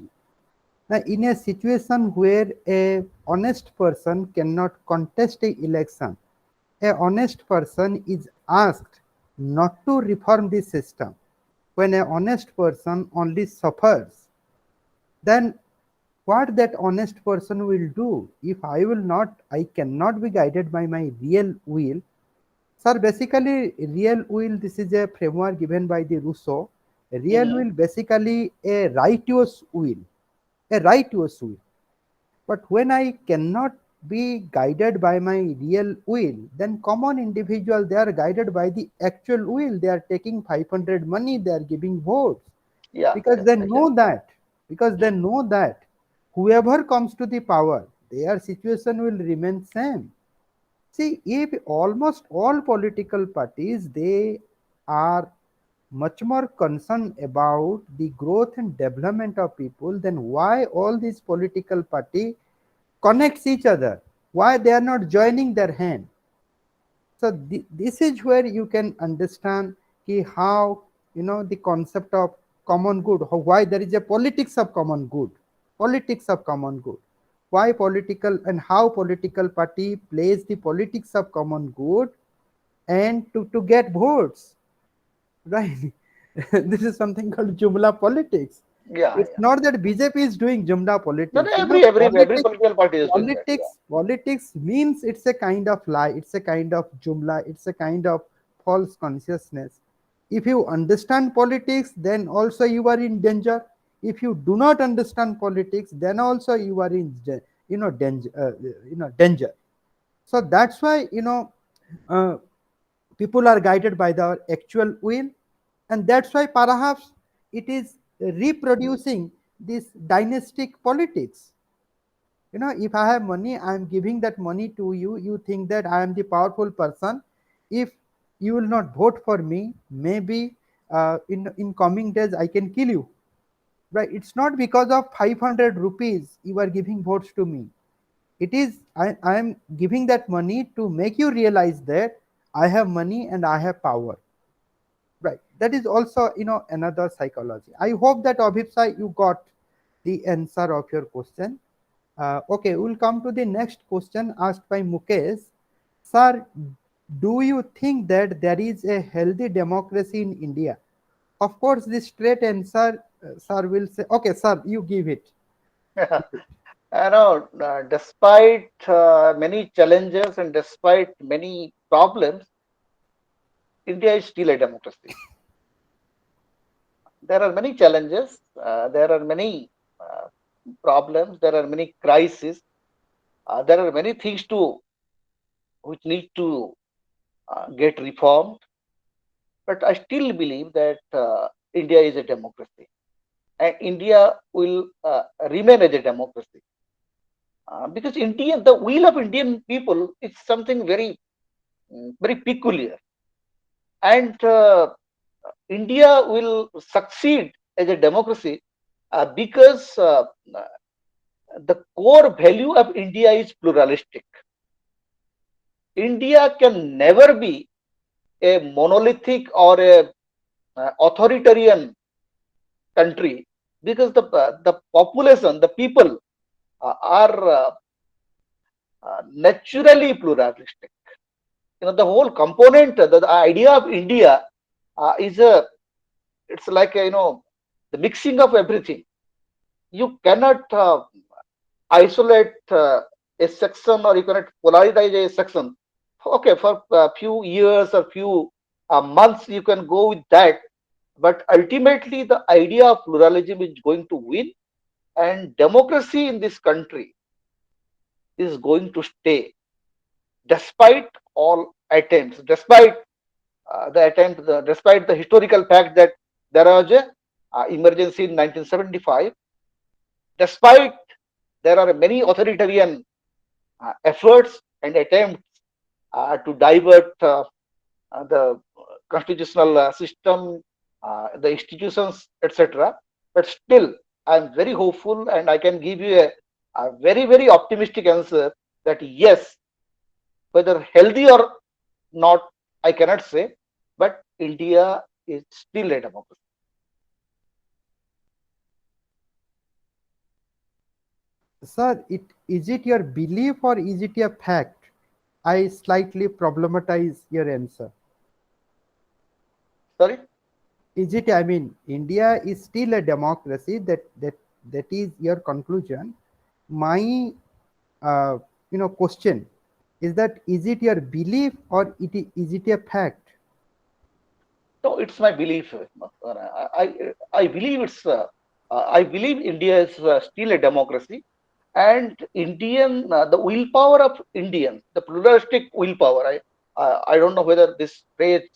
Now, in a situation where a honest person cannot contest a election, a honest person is asked not to reform the system. When a honest person only suffers, then what that honest person will do? If I cannot be guided by my real will. Sir, basically, real will, this is a framework given by the Rousseau. Real Mhm. will, basically a righteous will, a righteous will. But when I cannot be guided by my real will, then common individual, they are guided by the actual will. They are taking 500 money, they are giving votes Yeah, because yeah, they exactly. know that, because they know that whoever comes to the power, their situation will remain same. See, if almost all political parties, they are much more concerned about the growth and development of people, then why all these political party connects each other? Why they are not joining their hand? So this is where you can understand how the concept of common good, why there is a politics of common good, politics of common good. Why political and how political party plays the politics of common good and to get votes, right? This is something called jumla politics. Yeah, It's yeah. not that BJP is doing Jumla No, no, politics. every political party is doing that. Yeah. Politics means it's a kind of lie, it's a kind of Jumla, it's a kind of false consciousness. If you understand politics, then also you are in danger. If you do not understand politics, then also you are in danger. Danger. So that's why uh, people are guided by their actual will, and that's why perhaps it is reproducing this dynastic politics. If I have money, I am giving that money to you. You think that I am the powerful person. If you will not vote for me, maybe in coming days I can kill you. Right? It's not because of 500 rupees you are giving votes to me. It is I am giving that money to make you realize that I have money and I have power. Right. That is also another psychology. I hope that Abhipsai you got the answer of your question. Okay, we'll come to the next question asked by Mukesh. Sir, do you think that there is a healthy democracy in India? Of course, the straight answer, sir will say, okay, sir, you give it. I know, despite many challenges and despite many problems, India is still a democracy. There are many challenges, there are many uh, problems, there are many crises, there are many things to which need to get reformed. But I still believe that India is a democracy, and India will remain as a democracy because Indian, the will of Indian people is something very very peculiar, and India will succeed as a democracy because the core value of India is pluralistic. India can never be a monolithic or a authoritarian country because the population, the people are naturally pluralistic. The whole component, the idea of India is a it's like the mixing of everything. You cannot isolate a section, or you cannot polarize a section. Okay, for a few years or few months you can go with that, but ultimately the idea of pluralism is going to win, and democracy in this country is going to stay despite all attempts, despite despite the historical fact that there was a emergency in 1975, despite there are many authoritarian efforts and attempts to divert the constitutional system, the institutions, etc. But still, I am very hopeful, and I can give you a very, very optimistic answer that yes, whether healthy or not, I cannot say, but India is still a democracy. Sir, is it your belief or is it a fact? I slightly problematize your answer. Sorry? Is it? I mean, India is still a democracy. That is your conclusion. My question is that is it your belief or is it a fact? No, it's my belief. I believe I believe India is still a democracy, and the willpower of Indians, the pluralistic willpower. I don't know whether this phrase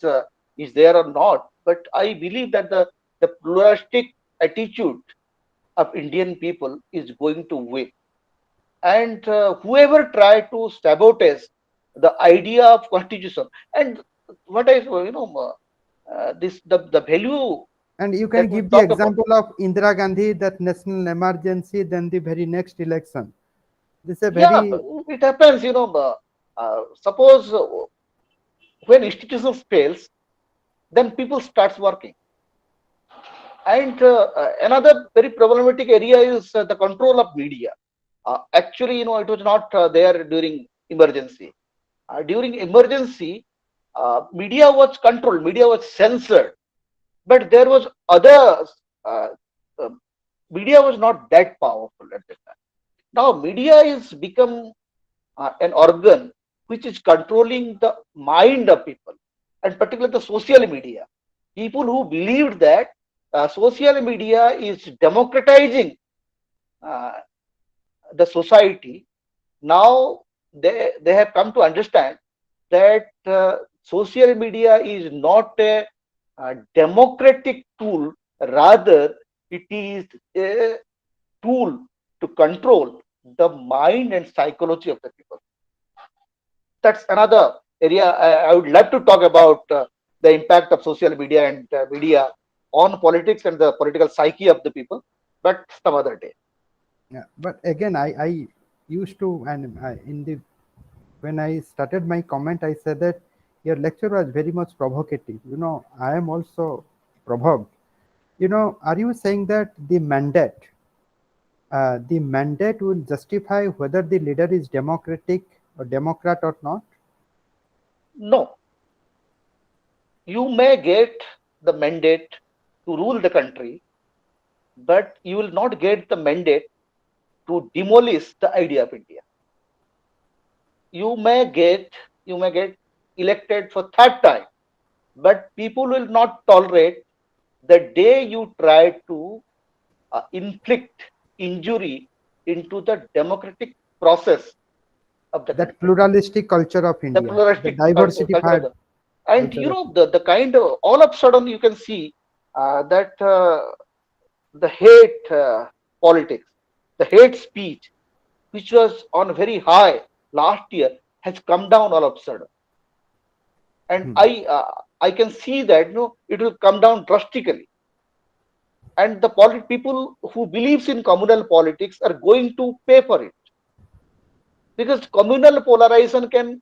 is there or not, but I believe that the pluralistic attitude of Indian people is going to win, and whoever try to sabotage the idea of constitution, and what I this the value And you that can we give the talk about. example of Indira Gandhi, that national emergency, then the very next election. This is a Yeah, very it happens. Suppose when institutions fails, then people starts working. And another very problematic area is the control of media. Actually, it was not there during emergency. During emergency, media was controlled, media was censored, but there was other uh, uh, Media was not that powerful at that time. Now media is become an organ which is controlling the mind of people, and particularly the social media. People who believed that social media is democratizing uh, the society, now they have come to understand that social media is not a democratic tool, rather it is a tool to control the mind and psychology of the people. That's another area I would love to talk about, the impact of social media and media on politics and the political psyche of the people, but some other day. Yeah, but again, I used to, and in the when I started my comment, I said that your lecture was very much provocative. I am also provoked. Are you saying that the mandate will justify whether the leader is democratic or democrat or not? No, you may get the mandate to rule the country, but you will not get the mandate to demolish the idea of India. You may get you may get elected for third time, but people will not tolerate the day you try to inflict injury into the democratic process of the That country, pluralistic culture of the India, the pluralistic culture of diversified the, and culture of India. the kind of, all of a sudden you can see that the hate politics, the hate speech, which was on very high last year, has come down all of a sudden, and Hmm. I can see that it will come down drastically, and the people who believes in communal politics are going to pay for it, because communal polarization can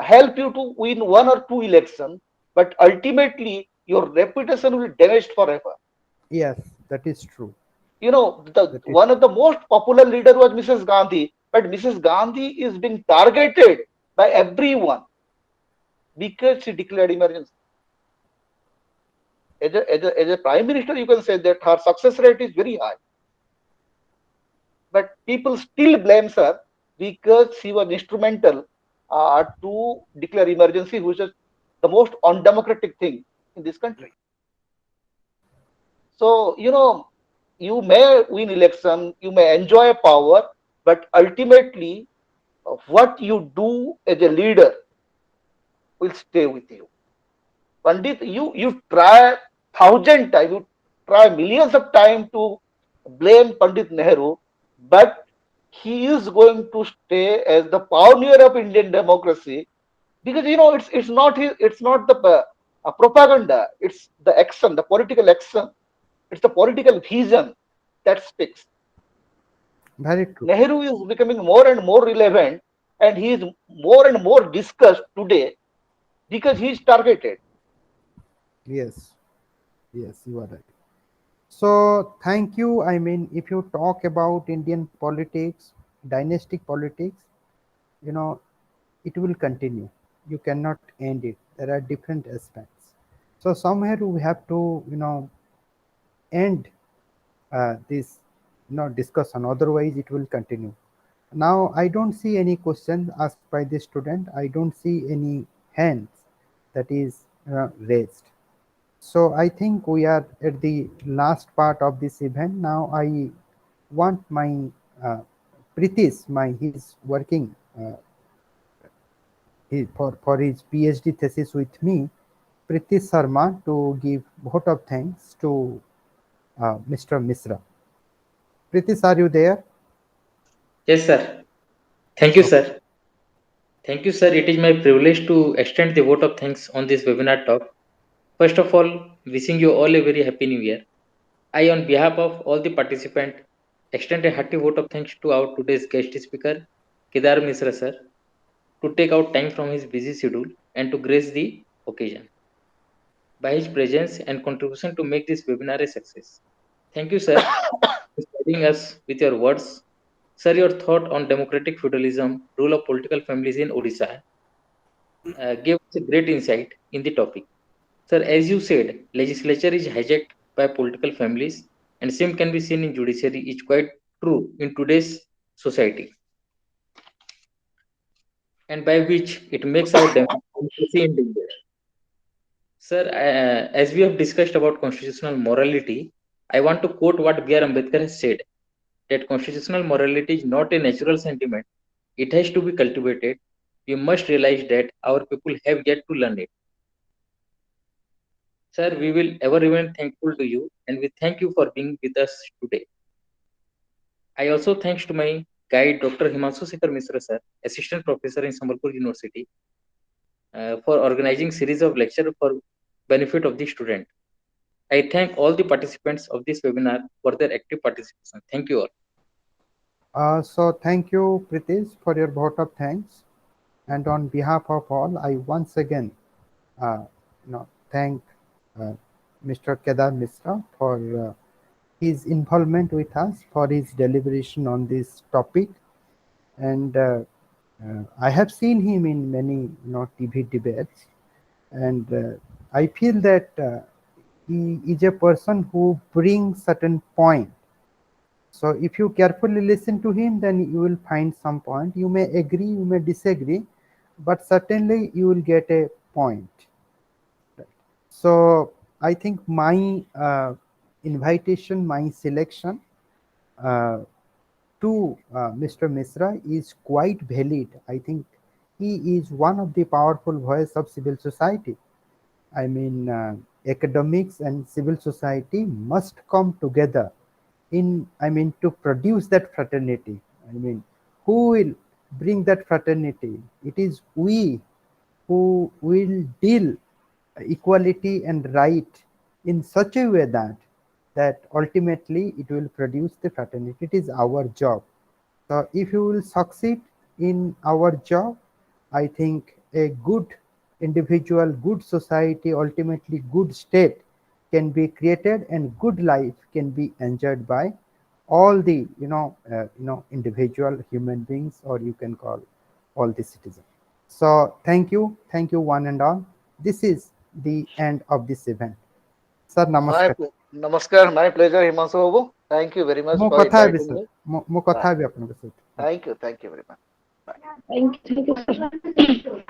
help you to win one or two elections, but ultimately your reputation will be damaged forever. Yes, that is true. The That is one of the most popular leader was Mrs. Gandhi, but Mrs. Gandhi is being targeted by everyone because she declared emergency. As a prime minister, you can say that her success rate is very high, but people still blames her because she was instrumental to declare emergency, which is the most undemocratic thing in this country. So, you may win election, you may enjoy power, but ultimately, what you do as a leader will stay with you. Pandit, you try thousand times, you try millions of times to blame Pandit Nehru, but he is going to stay as the pioneer of Indian democracy, because it's not the propaganda, it's the action, the political action, it's the political vision that sticks. very true. Nehru is becoming more and more relevant, and he is more and more discussed today because he is targeted. Yes, yes, you are right. So, thank you. I mean, if you talk about Indian politics, dynastic politics, you know, it will continue. You cannot end it. There are different aspects. So, somewhere we have to, end this, discussion. Otherwise, it will continue. Now, I don't see any questions asked by the student. I don't see any hands that is raised. So I think we are at the last part of this event. Now I want my uh, Pritish, he's working for his PhD thesis with me, Pritish Sharma, to give vote of thanks to Mr. Mishra. Pritish, are you there? Yes, sir. Thank you, Okay. sir. Thank you, sir. It is my privilege to extend the vote of thanks on this webinar talk. First of all, wishing you all a very happy new year. I, on behalf of all the participants, extend a hearty vote of thanks to our today's guest speaker, Kedar Mishra, sir, to take out time from his busy schedule and to grace the occasion by his presence and contribution to make this webinar a success. Thank you, sir, for guiding us with your words. Sir, your thought on democratic feudalism, rule of political families in Odisha, gave us a great insight in the topic. Sir, as you said, legislature is hijacked by political families. and same can be seen in judiciary is quite true in today's society, and by which it makes our democracy in danger. Sir, as we have discussed about constitutional morality, I want to quote what B.R. Ambedkar has said, that constitutional morality is not a natural sentiment. It has to be cultivated. We must realize that our people have yet to learn it. Sir, we will ever remain thankful to you, and we thank you for being with us today. I also thanks to my guide, Dr. Himanshu Sekhar Mishra, sir, Assistant Professor in Sambalpur University, for organizing series of lecture for benefit of the student. I thank all the participants of this webinar for their active participation. Thank you all. So thank you, Pritesh, for your vote of thanks. And on behalf of all, I once again thank uh, Mr. Kedar Mishra for his involvement with us, for his deliberation on this topic. And I have seen him in many TV debates, and I feel that he is a person who brings certain point. So if you carefully listen to him, then you will find some point. You may agree, you may disagree, but certainly you will get a point. So I think my invitation, my selection uh, to Mr. Mishra is quite valid. I think he is one of the powerful voice of civil society. I mean, academics and civil society must come together to produce that fraternity. I mean, who will bring that fraternity? It is we who will deal equality and right in such a way that ultimately it will produce the fraternity. It is our job. So if you will succeed in our job, I think a good individual, good society, ultimately good state can be created, and good life can be enjoyed by all the individual human beings, or you can call all the citizens. So thank you one and all. This is the end of this event. Sir, My namaskar. namaskar, my pleasure, Himanshu Babu. Thank you very much Mo for କଥା ହେବି inviting sir. me. Mo କଥା ହେବି ଆପଣଙ୍କ ସହିତ. Thank you very much. Bye. Thank you, sir.